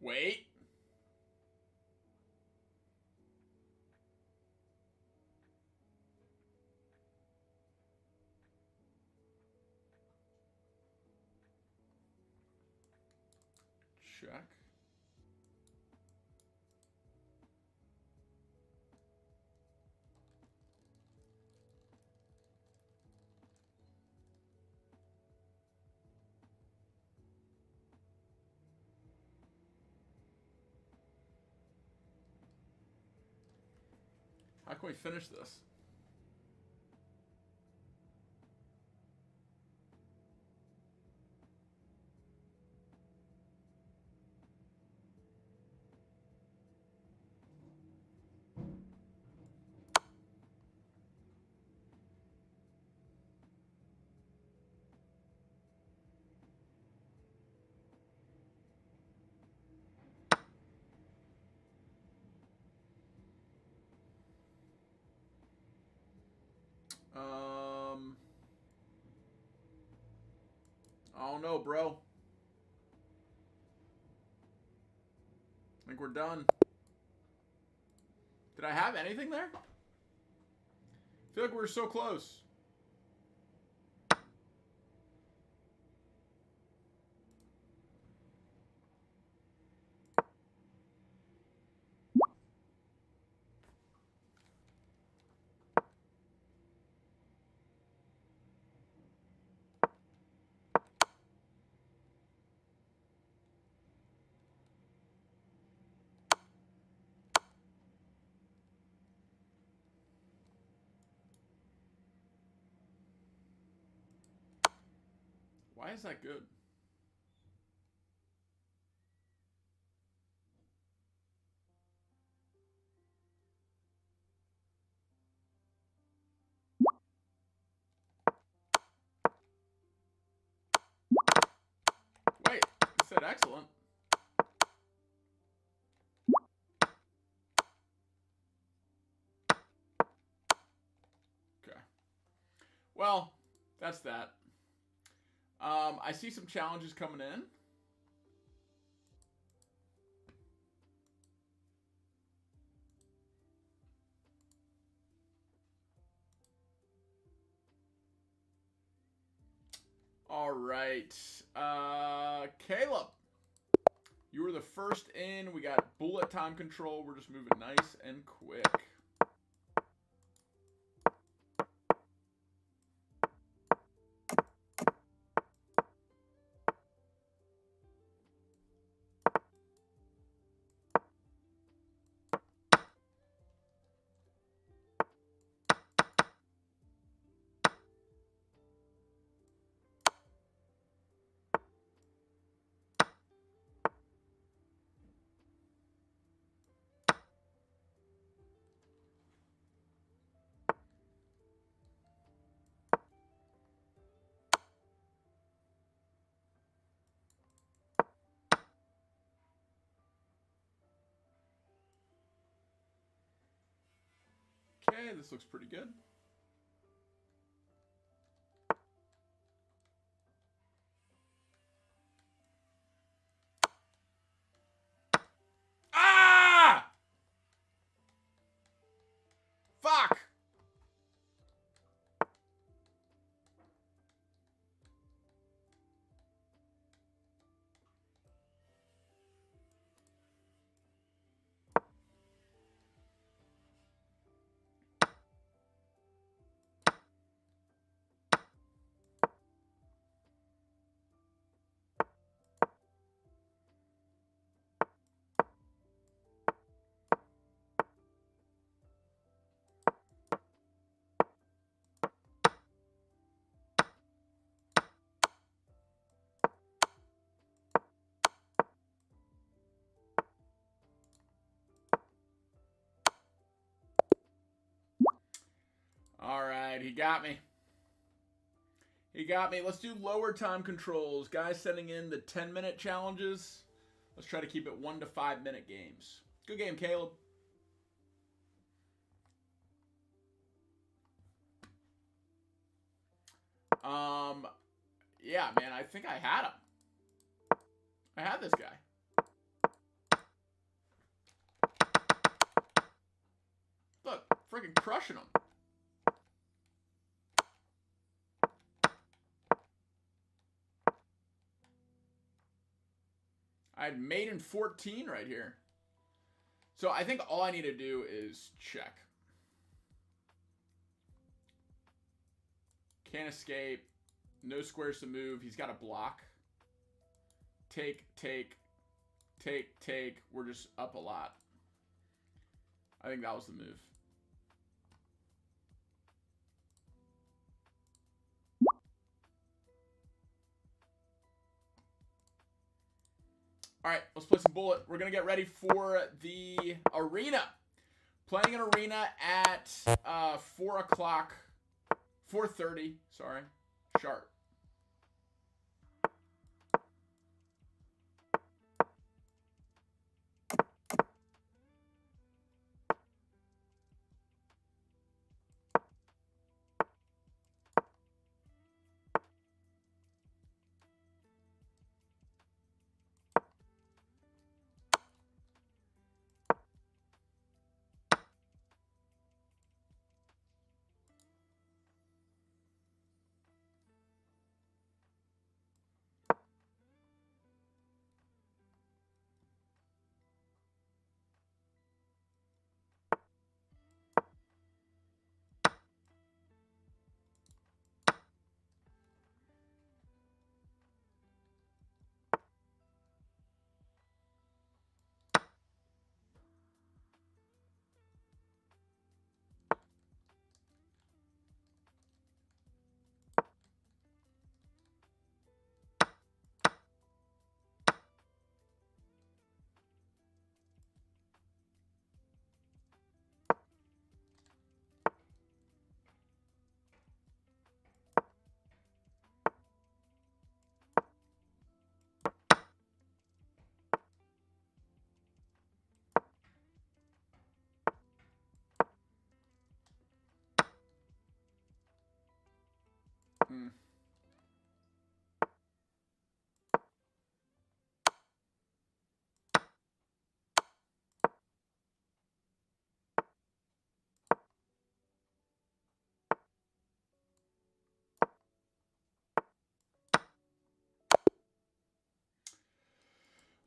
Wait. Check. How can we finish this? I don't know, bro. I think we're done. Did I have anything there? I feel like we were so close. Why is that good? Wait, I said excellent. Okay. Well, that's that. I see some challenges coming in. All right. Caleb, you were the first in. We got bullet time control. We're just moving nice and quick. Okay, this looks pretty good. Ah! Fuck! All right, he got me. He got me. Let's do lower time controls. Guys sending in the 10-minute challenges. Let's try to keep it 1 to 5 minute games. Good game, Caleb. Yeah, man, I think I had him. I had this guy. Look, freaking crushing him. I had mate in 14 right here. So I think all I need to do is check. Can't escape. No squares to move. He's got a block. Take, take, take, take. We're just up a lot. I think that was the move. All right, let's play some Bullet. We're going to get ready for the arena. Playing an arena at 4 o'clock, 4:30, sorry, sharp.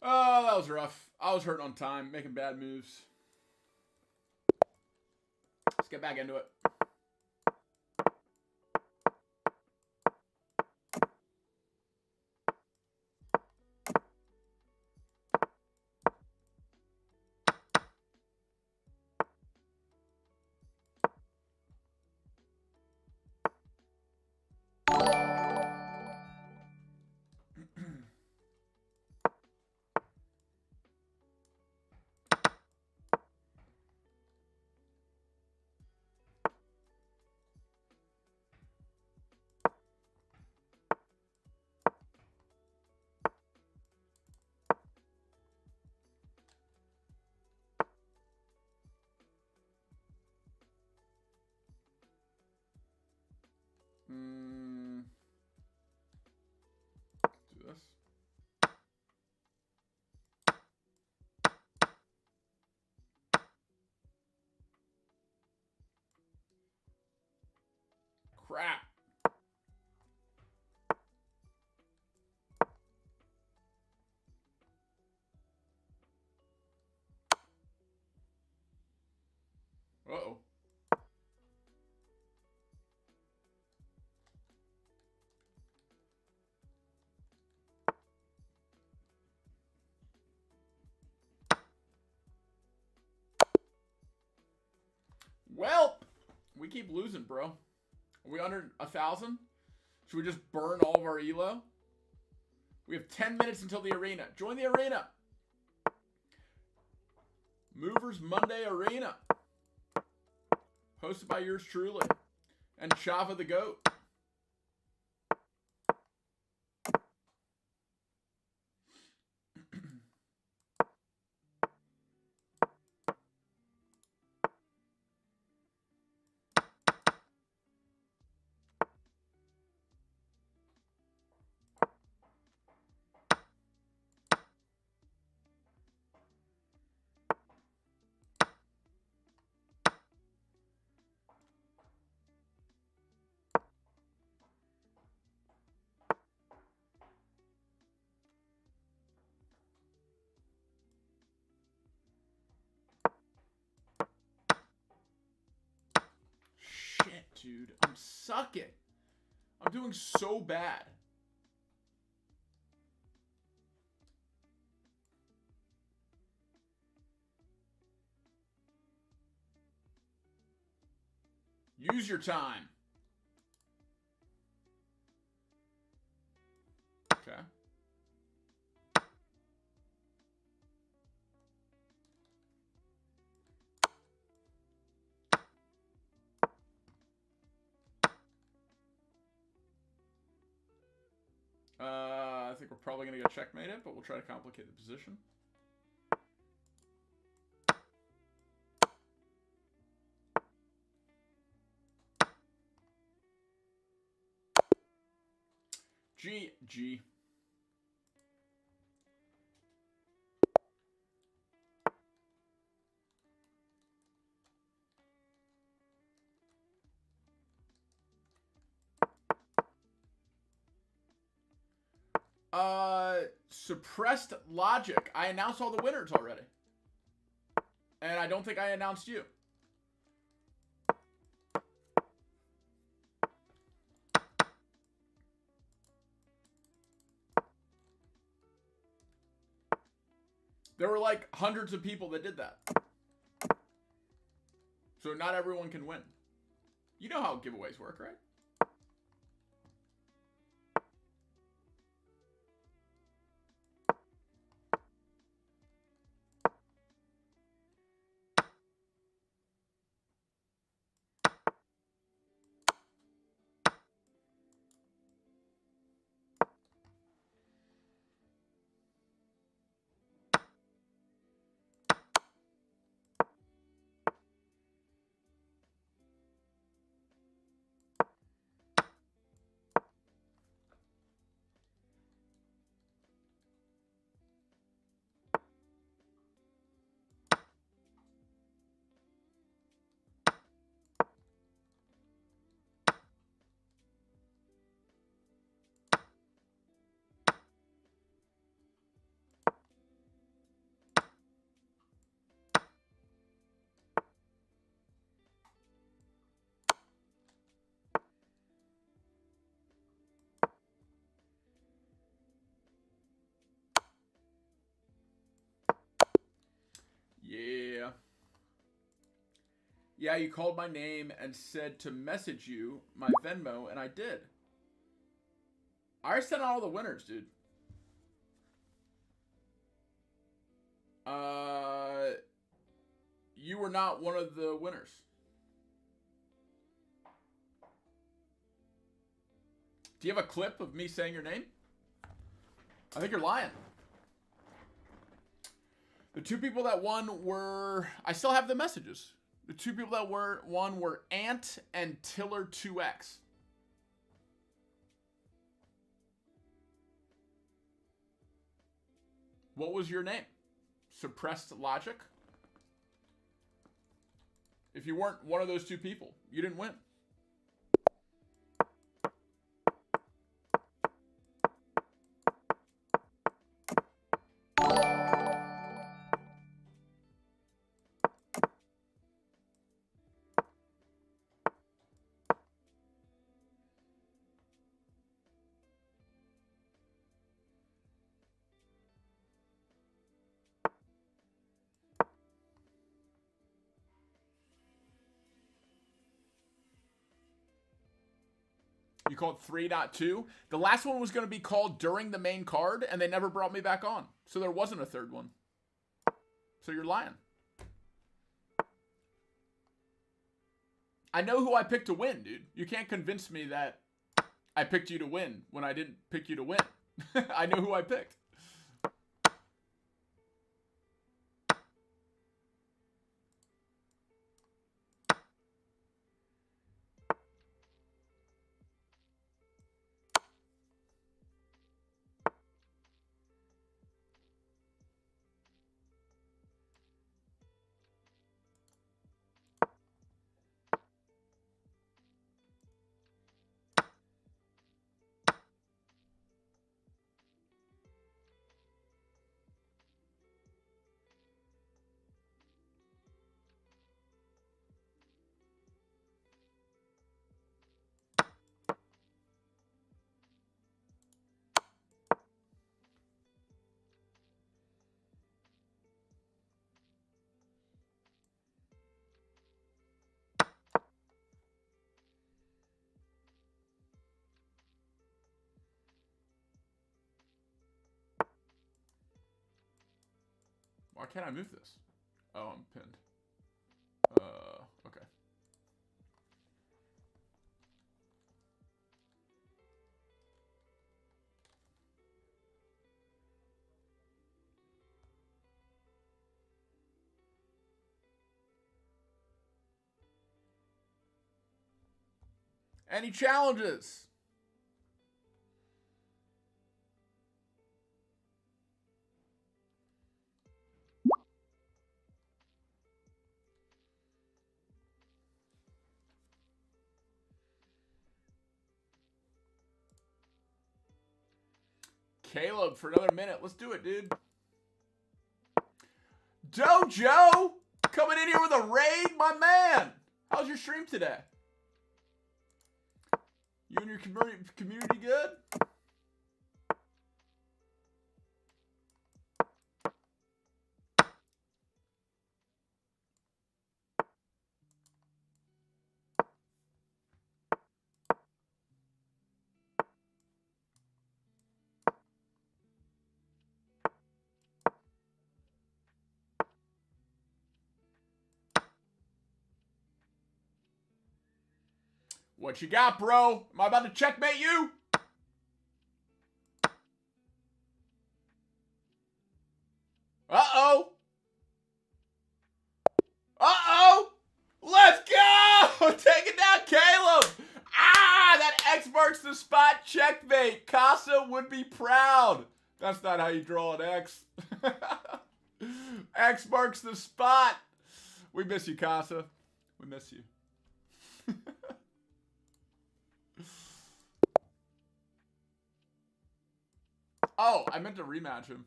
Oh, that was rough. I was hurting on time, making bad moves. Let's get back into it. Do this. Crap. Uh-oh. Well, we keep losing, bro. Are we under 1,000? Should we just burn all of our elo? We have 10 minutes until the arena. Join the arena. Movers Monday Arena. Hosted by yours truly. And Chava the Goat. Shit, dude. I'm sucking. I'm doing so bad. Use your time. Okay. I think we're probably going to go checkmate it, but we'll try to complicate the position. G. Suppressed logic. I announced all the winners already. And I don't think I announced you. There were like hundreds of people that did that. So not everyone can win. You know how giveaways work, right? Yeah. Yeah, you called my name and said to message you my Venmo, and I did. I already sent out all the winners, dude. You were not one of the winners. Do you have a clip of me saying your name? I think you're lying. The two people that won were... I still have the messages. The two people that won were Ant and Tiller2X. What was your name? Suppressed Logic? If you weren't one of those two people, you didn't win. You called 3.2. The last one was going to be called during the main card, and they never brought me back on. So there wasn't a third one. So you're lying. I know who I picked to win, dude. You can't convince me that I picked you to win when I didn't pick you to win. I know who I picked. Why can't I move this? Oh, I'm pinned. Okay. Any challenges? Caleb for another minute. Let's do it, dude. Dojo coming in here with a raid, my man. How's your stream today? You and your community good? What you got, bro? Am I about to checkmate you? Uh-oh. Uh-oh. Let's go. Take it down, Caleb. Ah, that X marks the spot checkmate. Casa would be proud. That's not how you draw an X. X marks the spot. We miss you, Casa. We miss you. Oh, I meant to rematch him.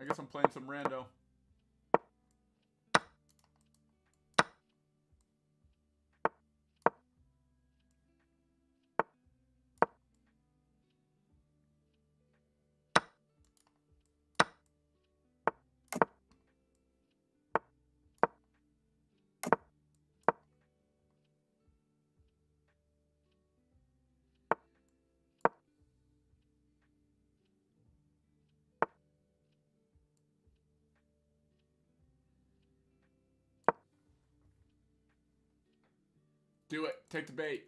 I guess I'm playing some rando. Do it. Take the bait.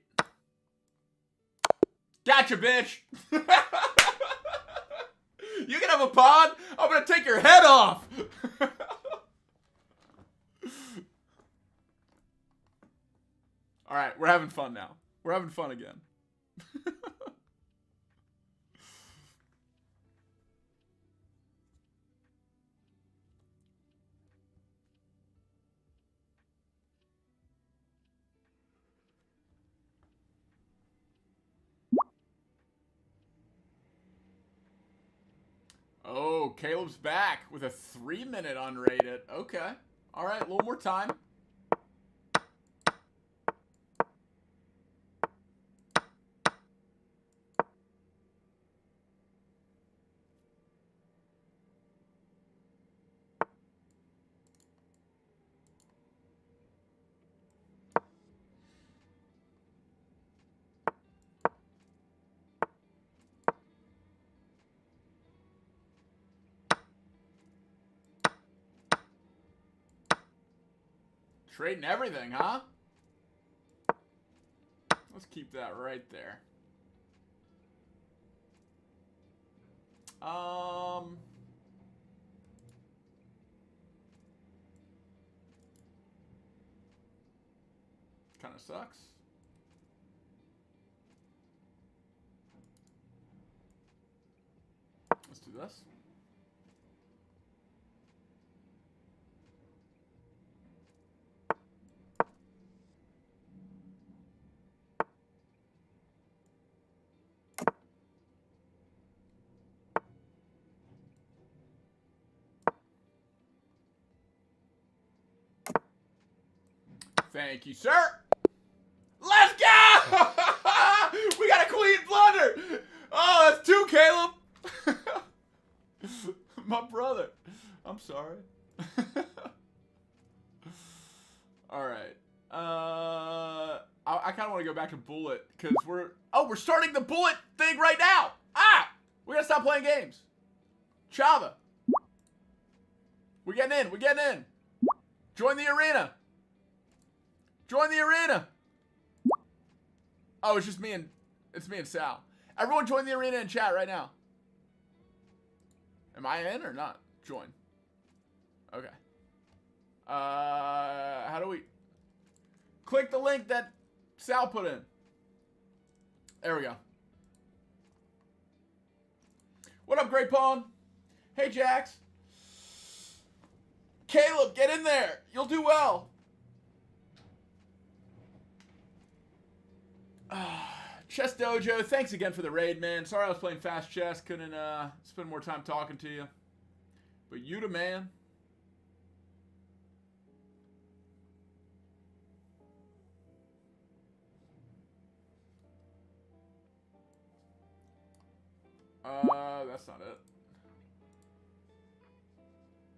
Gotcha, bitch. You can have a pawn. I'm going to take your head off. All right. We're having fun now. We're having fun again. Oh, Caleb's back with a 3-minute unrated. Okay. All right, a little more time. Trading everything, huh? Let's keep that right there. Kind of sucks. Let's do this. Thank you, sir. Let's go! We got a clean blunder. Oh, that's 2, Caleb. My brother. I'm sorry. All right. I kind of want to go back to bullet because we're starting the bullet thing right now. We gotta stop playing games. Chava. We're getting in. We're getting in. Join the arena. Join the arena. Oh, it's just me and Sal. Everyone join the arena and chat right now. Am I in or not? Join. Okay. How do we click the link that Sal put in? There we go. What up, Great Pawn? Hey, Jax. Caleb, get in there. You'll do well. Chess Dojo, thanks again for the raid, man. Sorry I was playing fast chess. Couldn't spend more time talking to you. But you the man. That's not it.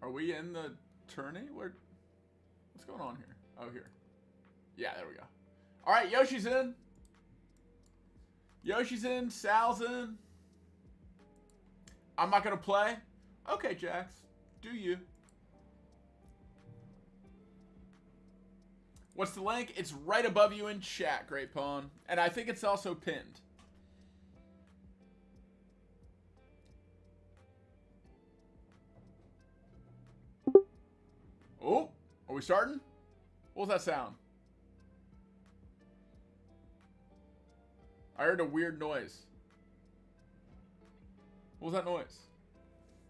Are we in the tourney? What's going on here? Oh, here. Yeah, there we go. All right, Yoshi's in. Yoshi's in. Sal's in. I'm not going to play. Okay, Jax. Do you. What's the link? It's right above you in chat, Great Pawn. And I think it's also pinned. Oh, are we starting? What was that sound? I heard a weird noise. What was that noise?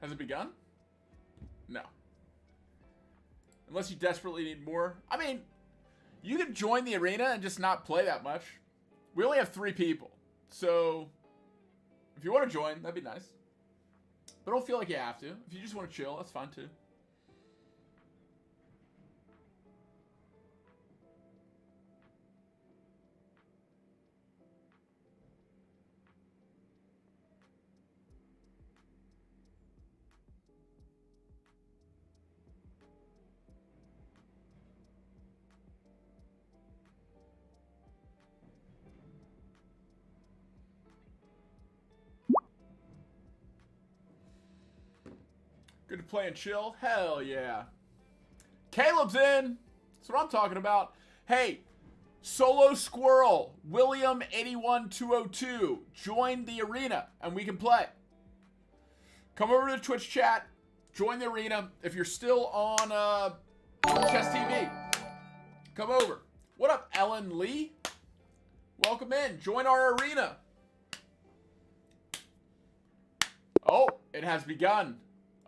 Has it begun? No. Unless you desperately need more. I mean, you can join the arena and just not play that much. We only have 3 people. So, if you want to join, that'd be nice. But don't feel like you have to. If you just want to chill, that's fine too. Good to play and chill? Hell yeah. Caleb's in. That's what I'm talking about. Hey, Solo Squirrel, William81202, join the arena and we can play. Come over to the Twitch chat, join the arena. If you're still on ChessTV, come over. What up, Ellen Lee? Welcome in. Join our arena. Oh, it has begun.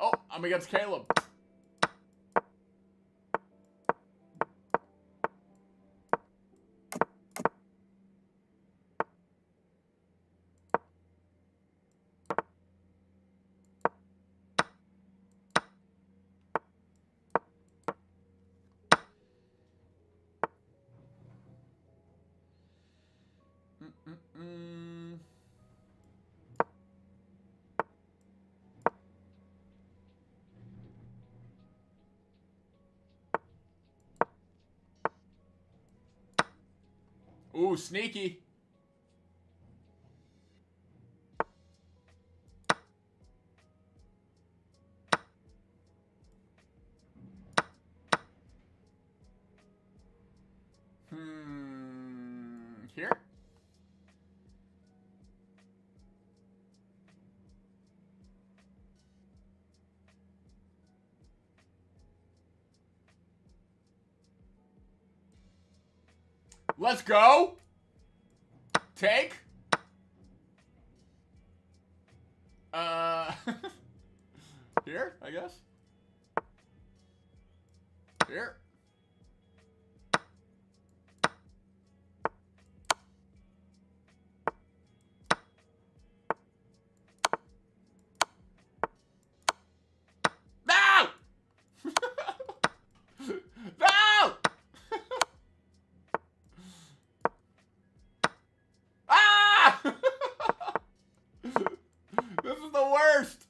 Oh, I'm against Caleb. Ooh, sneaky. Here? Let's go. Take. Here, I guess. Here. No! No! Ah! This is the worst.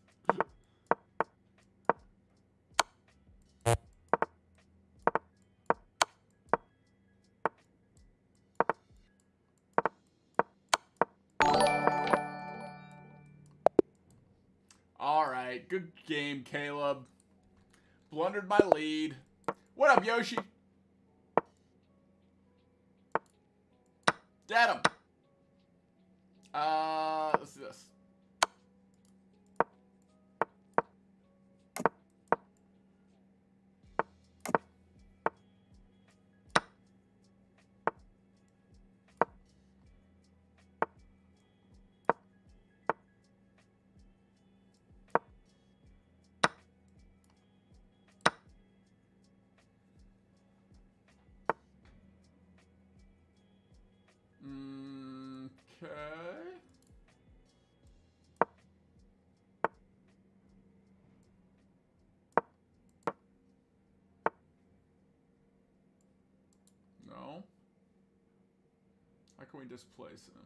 All right, good game, Caleb. Blundered my lead. What up, Yoshi? Get him. Let's do this. can we displace him?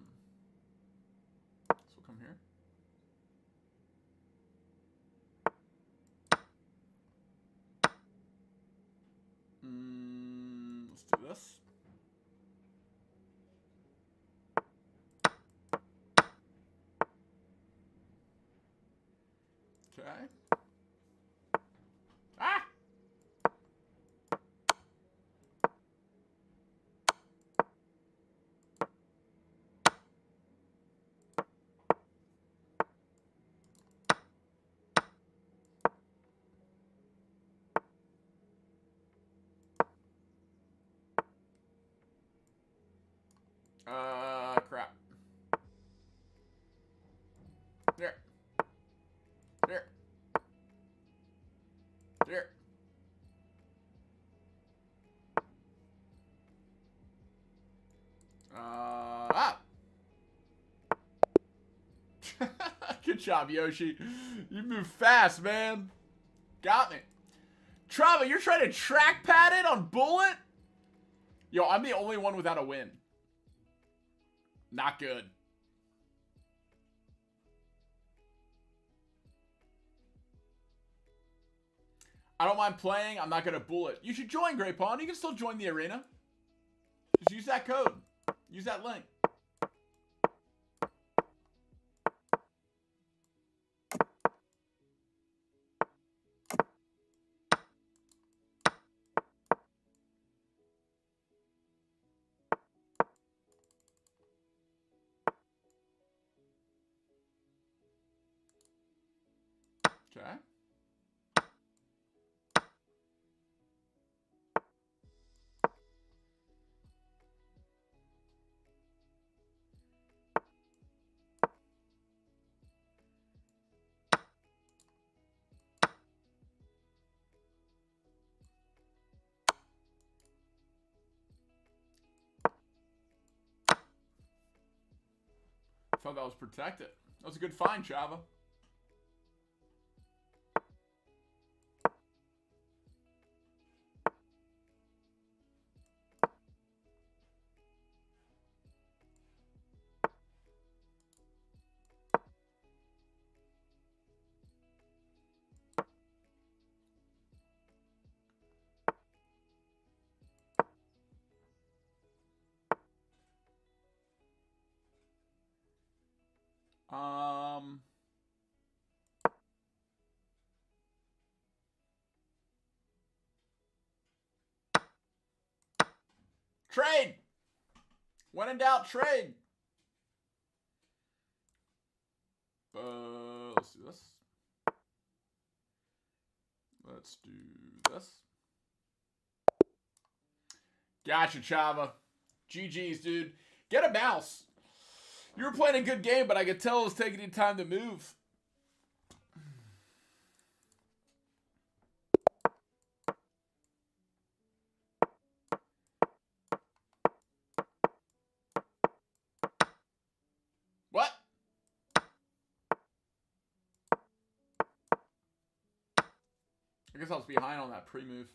So we'll come here. Let's do this. Okay. Ah! Crap. Here. Here. Here. Good job, Yoshi. You move fast, man. Got me. Trava, you're trying to trackpad it on Bullet? Yo, I'm the only one without a win. Not good. I don't mind playing. I'm not going to Bullet. You should join, Grey Pawn. You can still join the arena. Just use that code. Use that link. Okay. Thought that was protected. That was a good find, Chava. Trade! When in doubt, trade! Let's do this. Let's do this. Gotcha, Chava. GG's, dude. Get a mouse. You were playing a good game, but I could tell it was taking you time to move. What? I guess I was behind on that pre-move.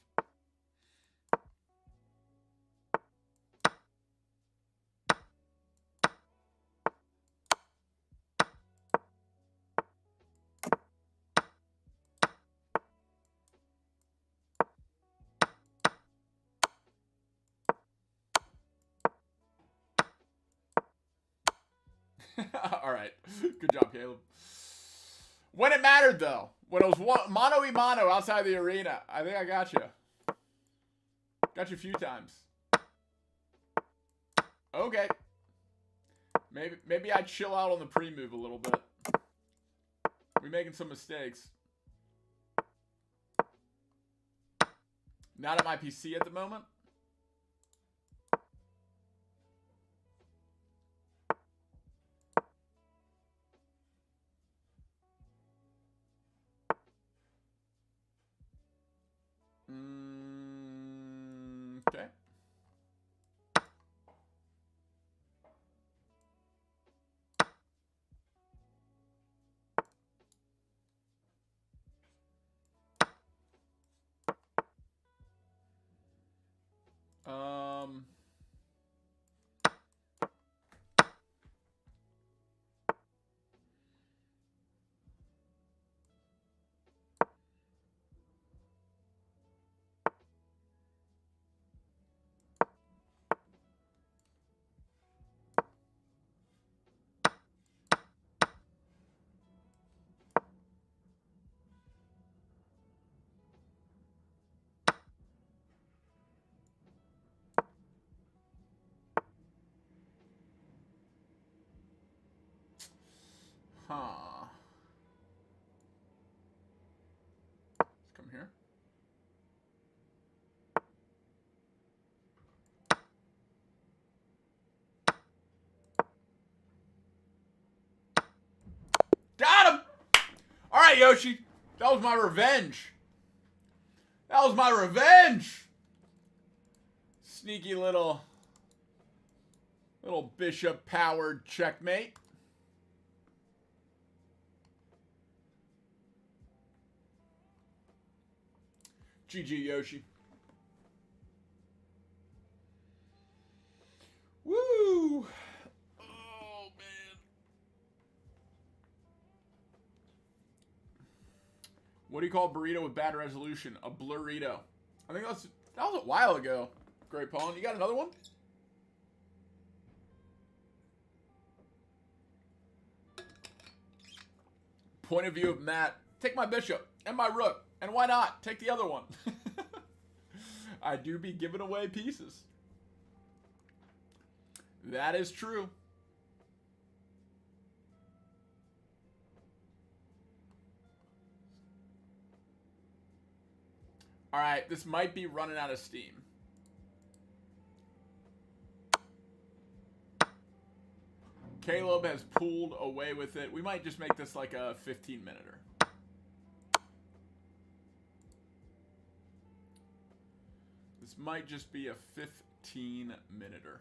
All right. Good job, Caleb. When it mattered, though. When it was mano-y-mano outside the arena. I think I got you. Got you a few times. Okay. Maybe I'd chill out on the pre-move a little bit. We're making some mistakes. Not at my PC at the moment. Okay. Huh. Let's come here. Got him! All right, Yoshi. That was my revenge. That was my revenge. Sneaky little bishop powered checkmate. GG, Yoshi. Woo! Oh, man. What do you call a burrito with bad resolution? A blurrito. I think that was a while ago. Great Pawn. You got another one? Point of view of Matt. Take my bishop and my rook. And why not? Take the other one. I do be giving away pieces. That is true. All right, this might be running out of steam. Caleb has pulled away with it. We might just make this like a 15-minute-er. This might just be a 15-minute-er.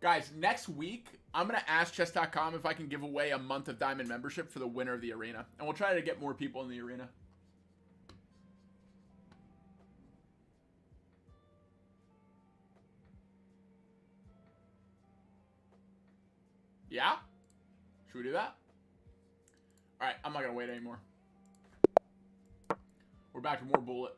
Guys, next week, I'm going to ask chess.com if I can give away a month of Diamond membership for the winner of the arena. And we'll try to get more people in the arena. Yeah? Should we do that? All right, I'm not going to wait anymore. We're back to more bullet.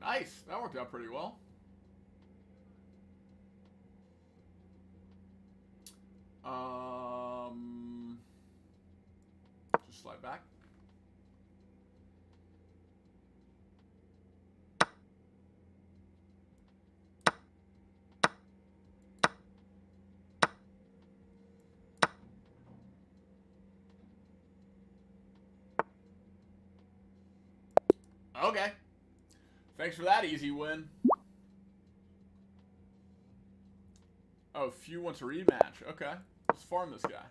Nice. That worked out pretty well. Just slide back. Okay. Thanks for that easy win. Oh, Few wants a rematch. Okay. Let's farm this guy.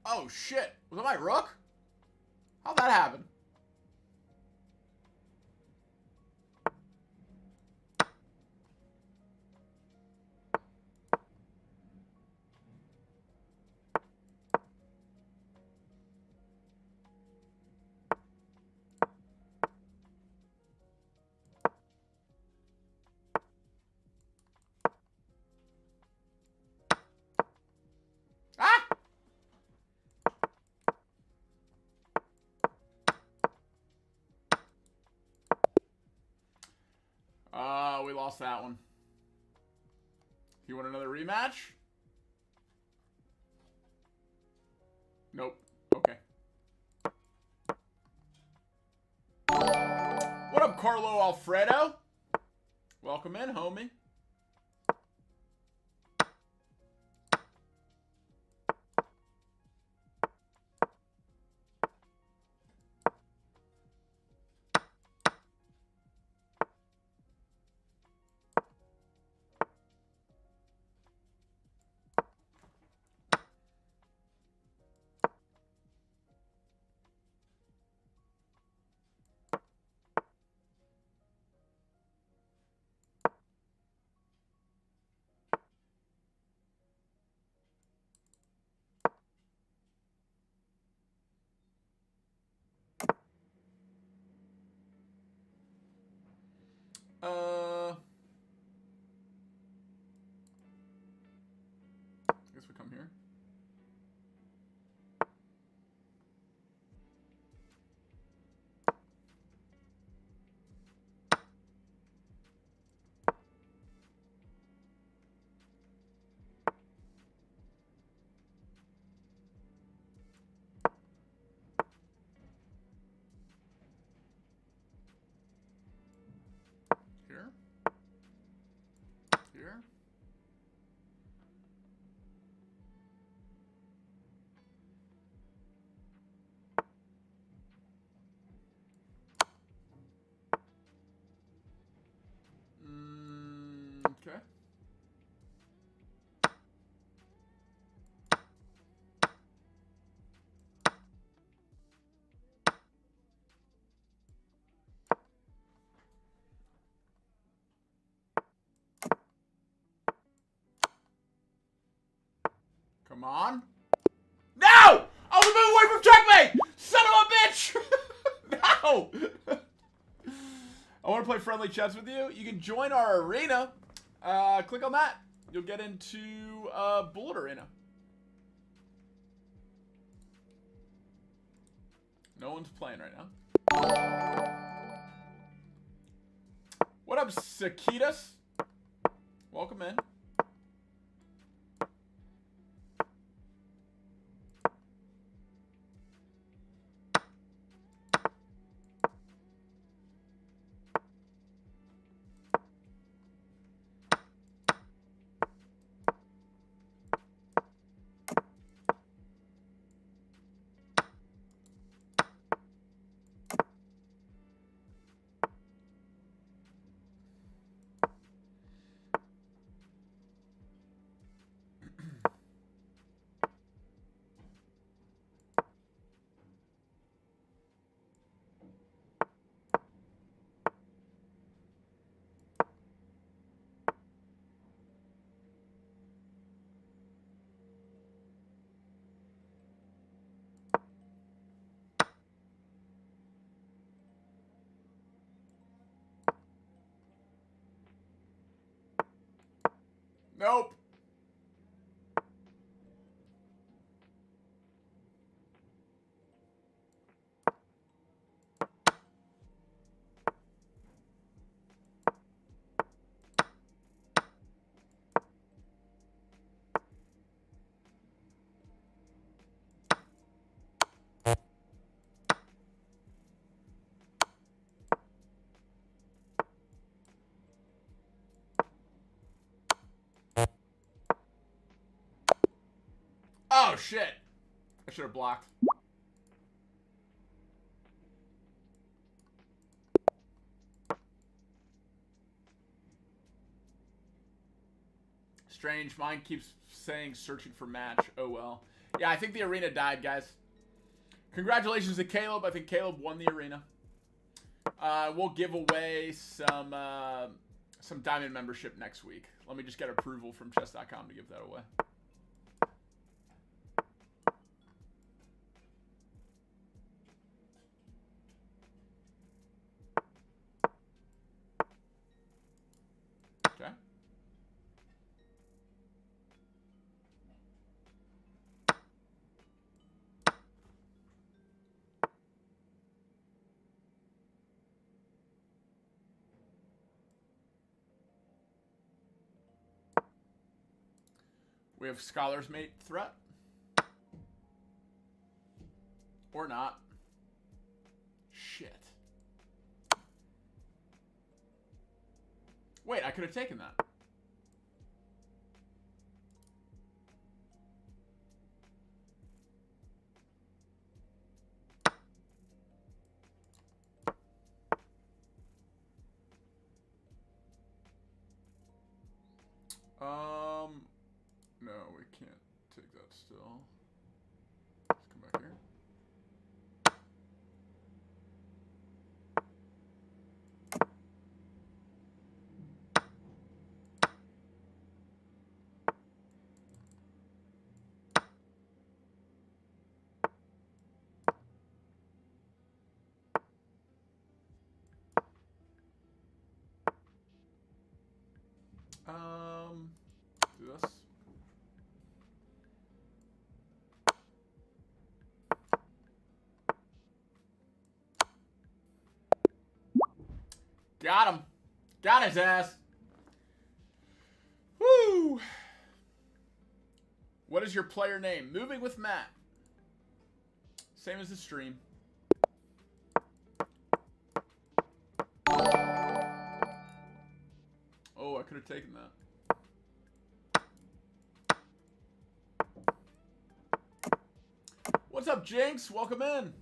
Oh, shit. Was that my rook? How'd that happen? lost that one. You want another rematch? Nope. Okay. What up, Carlo Alfredo? Welcome in, homie. I guess we come here. Here. Here. Okay. Come on. No! I was moving away from checkmate! Son of a bitch! No! I want to play friendly chess with you. You can join our arena. Click on that. You'll get into Bullet Arena. No one's playing right now. What up, Sakitas? Welcome in. Nope. Oh, shit. I should have blocked. Strange. Mine keeps saying searching for match. Oh, well. Yeah, I think the arena died, guys. Congratulations to Caleb. I think Caleb won the arena. We'll give away some Diamond membership next week. Let me just get approval from chess.com to give that away. Okay. We have Scholar's Mate threat. Or not. Shit. Wait, I could have taken that. No, we can't take that still. Let's come back here. Do this. Got him. Got his ass. Woo! What is your player name? Moving with Matt. Same as the stream. Oh, I could have taken that. What's up, Jinx? Welcome in.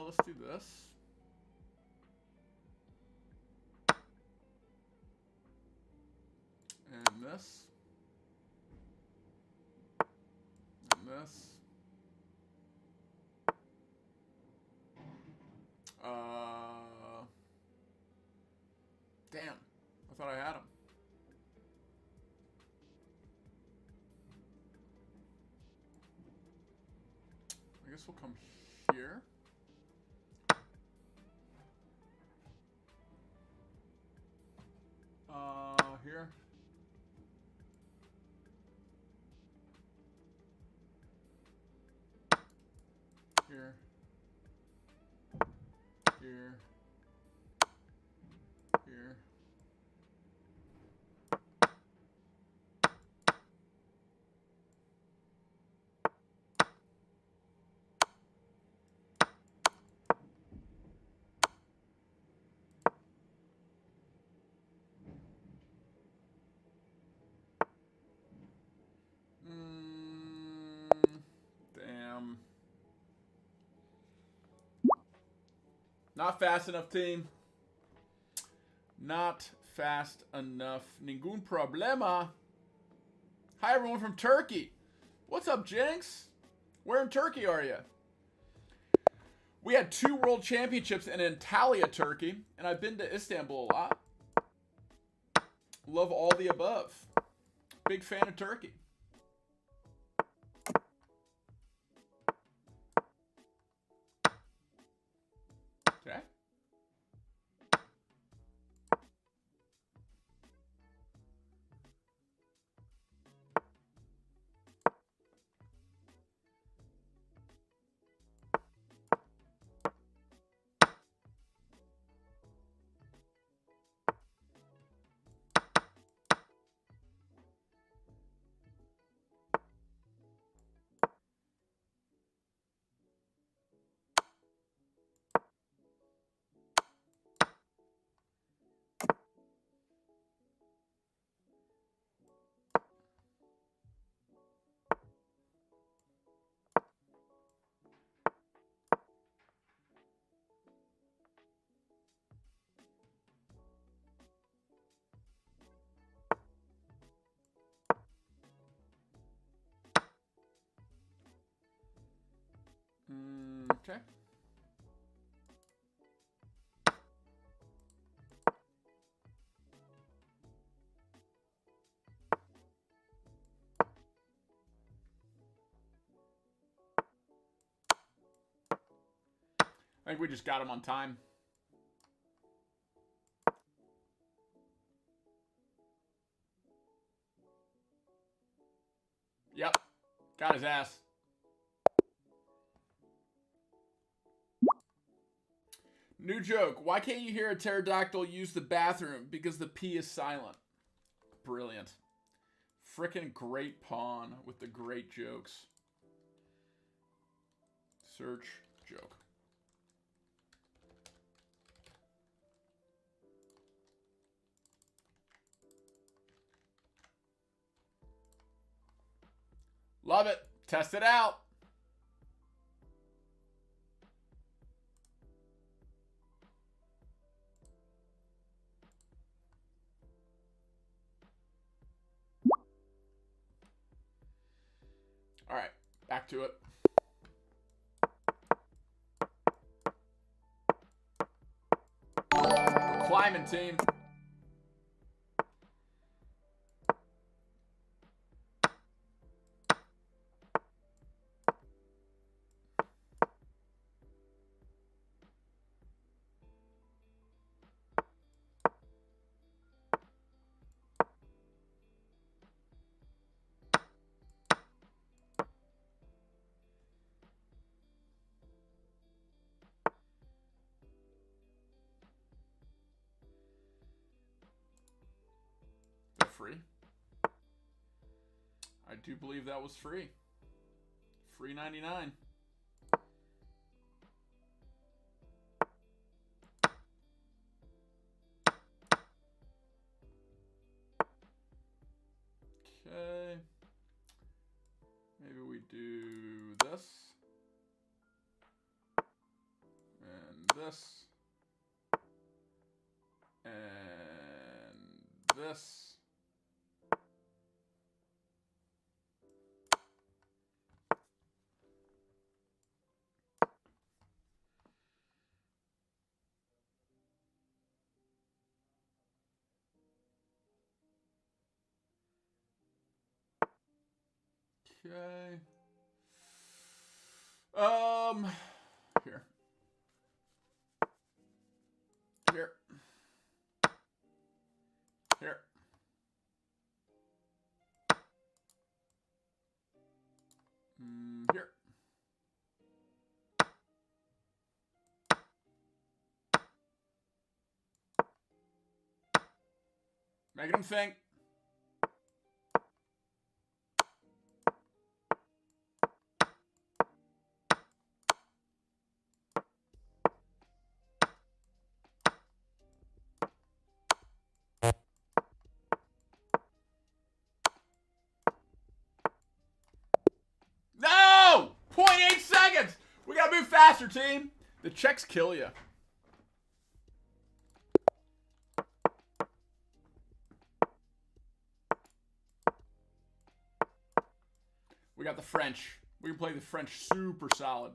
Let's do this. And this. And this. Damn. I thought I had him. I guess we'll come here. Here. Here. Here. Here. Damn. Not fast enough, team. Not fast enough. Ningún problema. Hi, everyone from Turkey. What's up, Jinx? Where in Turkey are you? We had 2 world championships in Antalya, Turkey, and I've been to Istanbul a lot. Love all the above. Big fan of Turkey. Okay. Okay. I think we just got him on time. Yep. Got his ass. New joke. Why can't you hear a pterodactyl use the bathroom? Because the P is silent. Brilliant. Frickin' great pawn with the great jokes. Search joke. Love it. Test it out. All right, back to it. We're climbing, team. Free. I do believe that was free. Free 99. Okay. Maybe we do this. And this. And this. Okay. Here. Here. Here. Here. Making them think. No! 0.8 seconds! We gotta move faster, team. The checks kill you. We got the French. We can play the French super solid.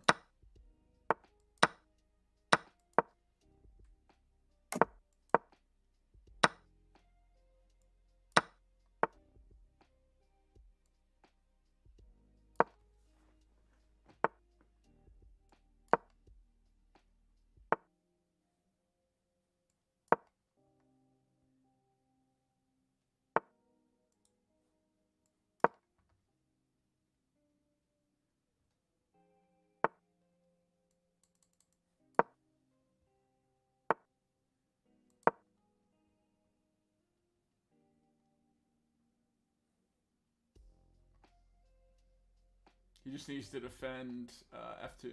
He just needs to defend F2.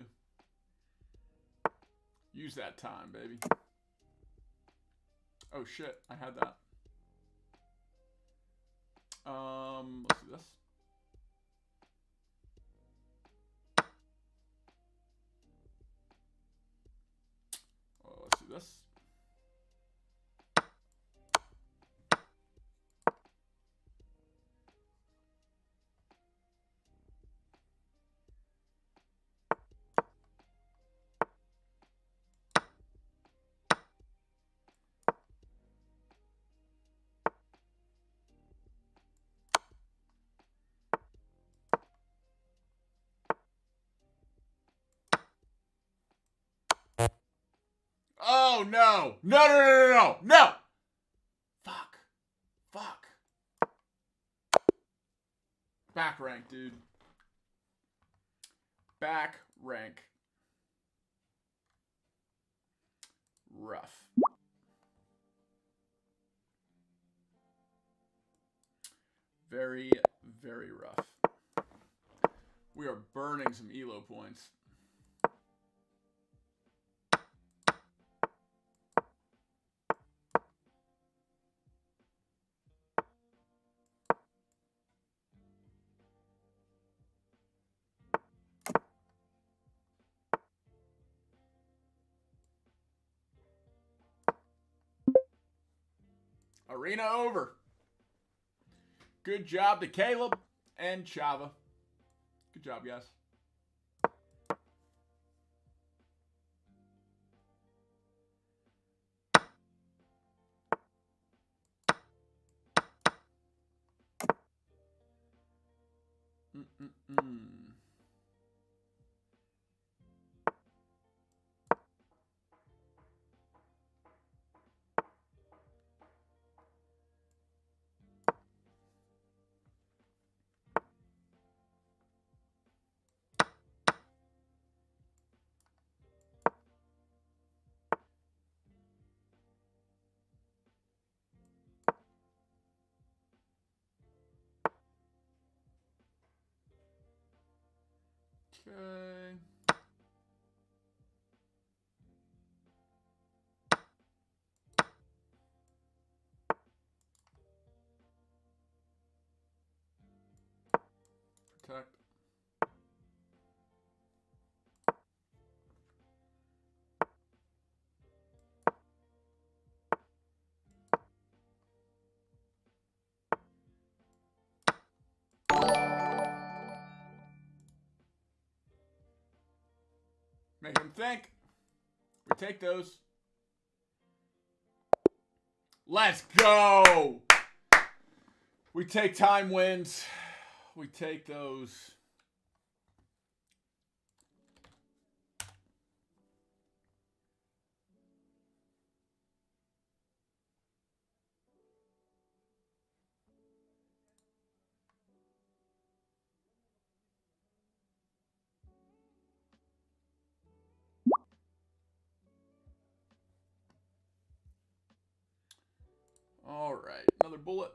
Use that time, baby. Oh shit, I had that. Let's do this. Let's do this. Oh, no. No, no, no, no, no. No. Fuck. Fuck. Back rank, dude. Back rank. Rough. Very, very rough. We are burning some elo points. Arena over. Good job to Caleb and Chava. Good job, guys. Okay. Protect. Make him think. We take those. Let's go. We take time wins. We take those. All right, another bullet.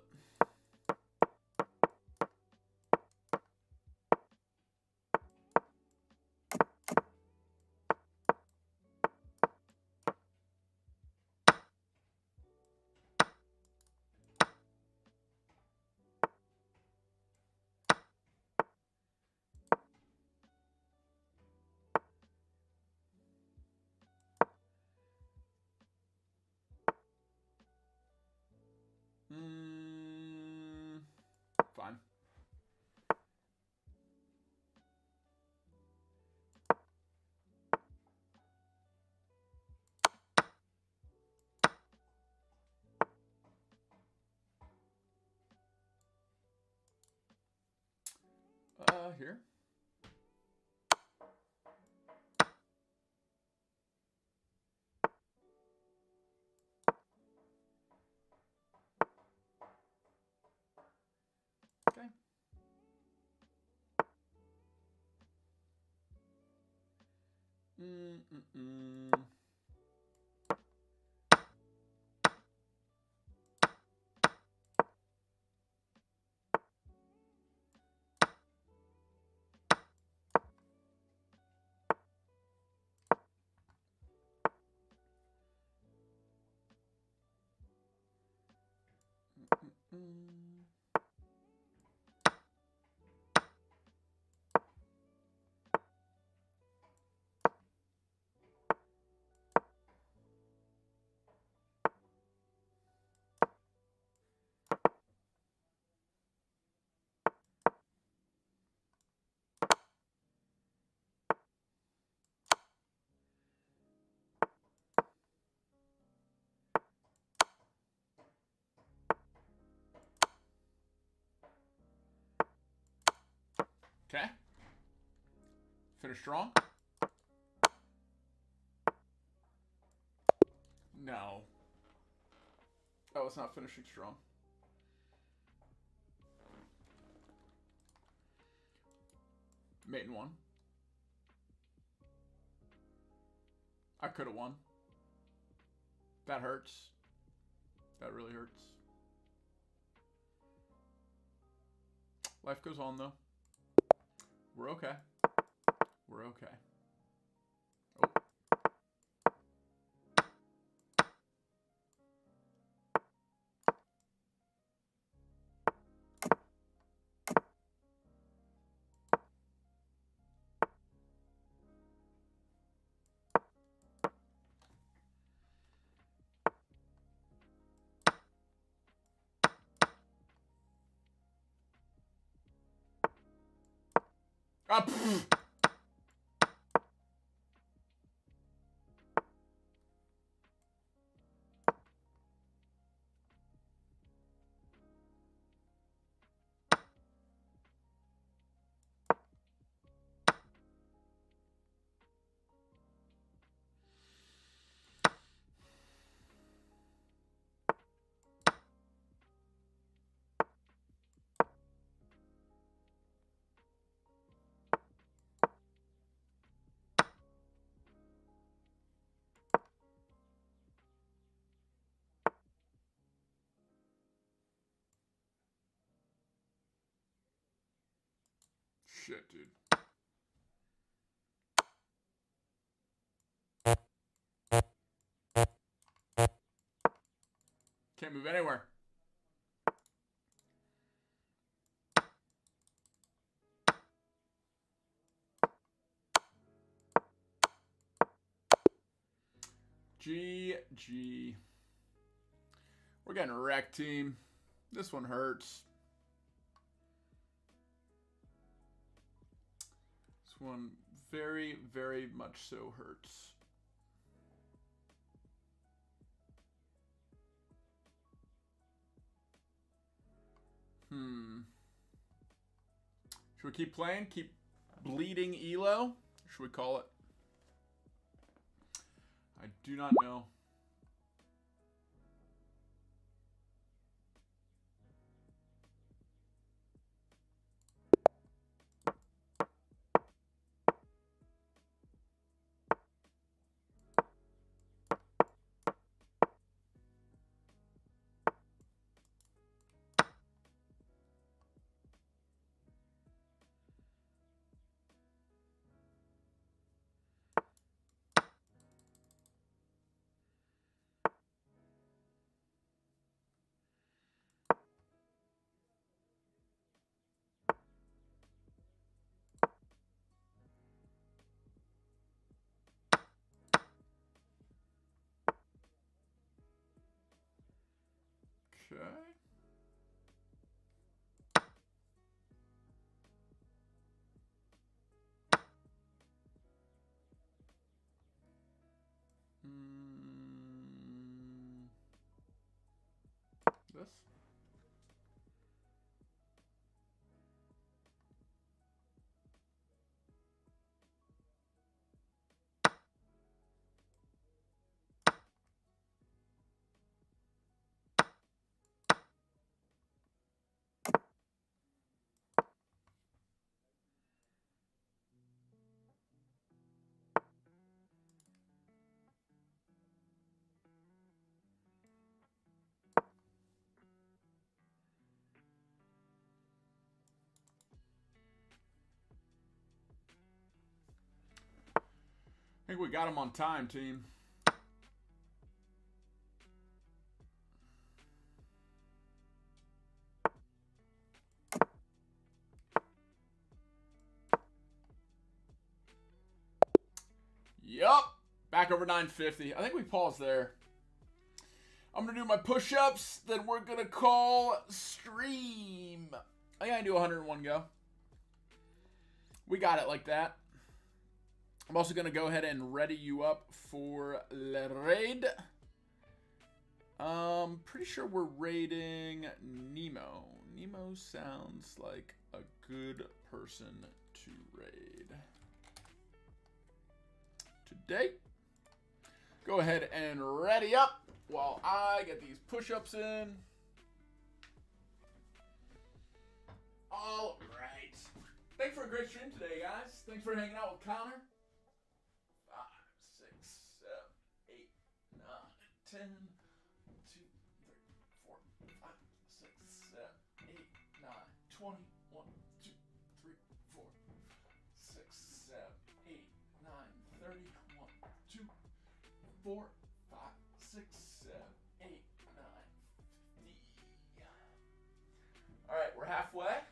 Fine. Here. Okay. Okay. Finish strong. No. Oh, it's not finishing strong. Mate in 1. I could have won. That hurts. That really hurts. Life goes on, though. We're okay. We're okay. Oh. Up. Shit, dude. Can't move anywhere. GG. We're getting wrecked, team. This one hurts. This one very, very much so hurts. Should we keep playing? Keep bleeding Elo? Should we call it? I do not know. Okay. This. I think we got him on time, team. Yup. Back over 950. I think we paused there. I'm going to do my push-ups. Then we're going to call stream. I think I can do 101 go. We got it like that. I'm also going to go ahead and ready you up for Le Raid. Pretty sure we're raiding Nemo. Nemo sounds like a good person to raid. Today. go ahead and ready up while I get these push-ups in. All right. Thanks for a great stream today, guys. Thanks for hanging out with Connor. 5, 6, 7, 8, 9, 10, 2, 3, 4, 5, 6, 7, 8, 9, 20, 1, 2, 3, 4, 6, 7, 8, 9, 30, 1, 2, 4, 5, 6, 7, 8, 9, 50. All right, we're halfway.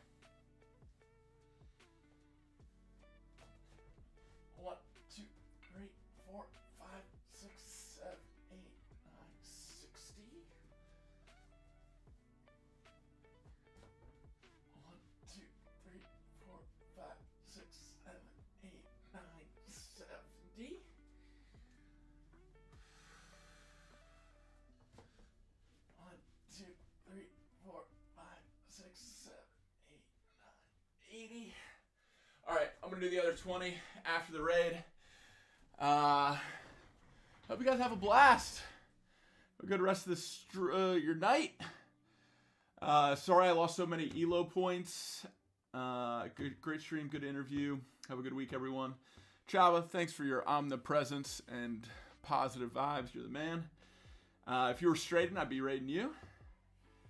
1, 2, 3, 4, 5, 6, 7, 8, 9, 60. 1, 2, 3, 4, 5, 6, 7, 8, 9, 70. 1, 2, 3, 4, 5, 6, 7, 8, 9, 80. All right, I'm gonna do the other 20 after the raid. Hope you guys have a blast. A good rest of this your night. Sorry I lost so many ELO points. Great stream, good interview. Have a good week, everyone. Chava, thanks for your omnipresence and positive vibes. You're the man. If you were straightened, I'd be raiding you.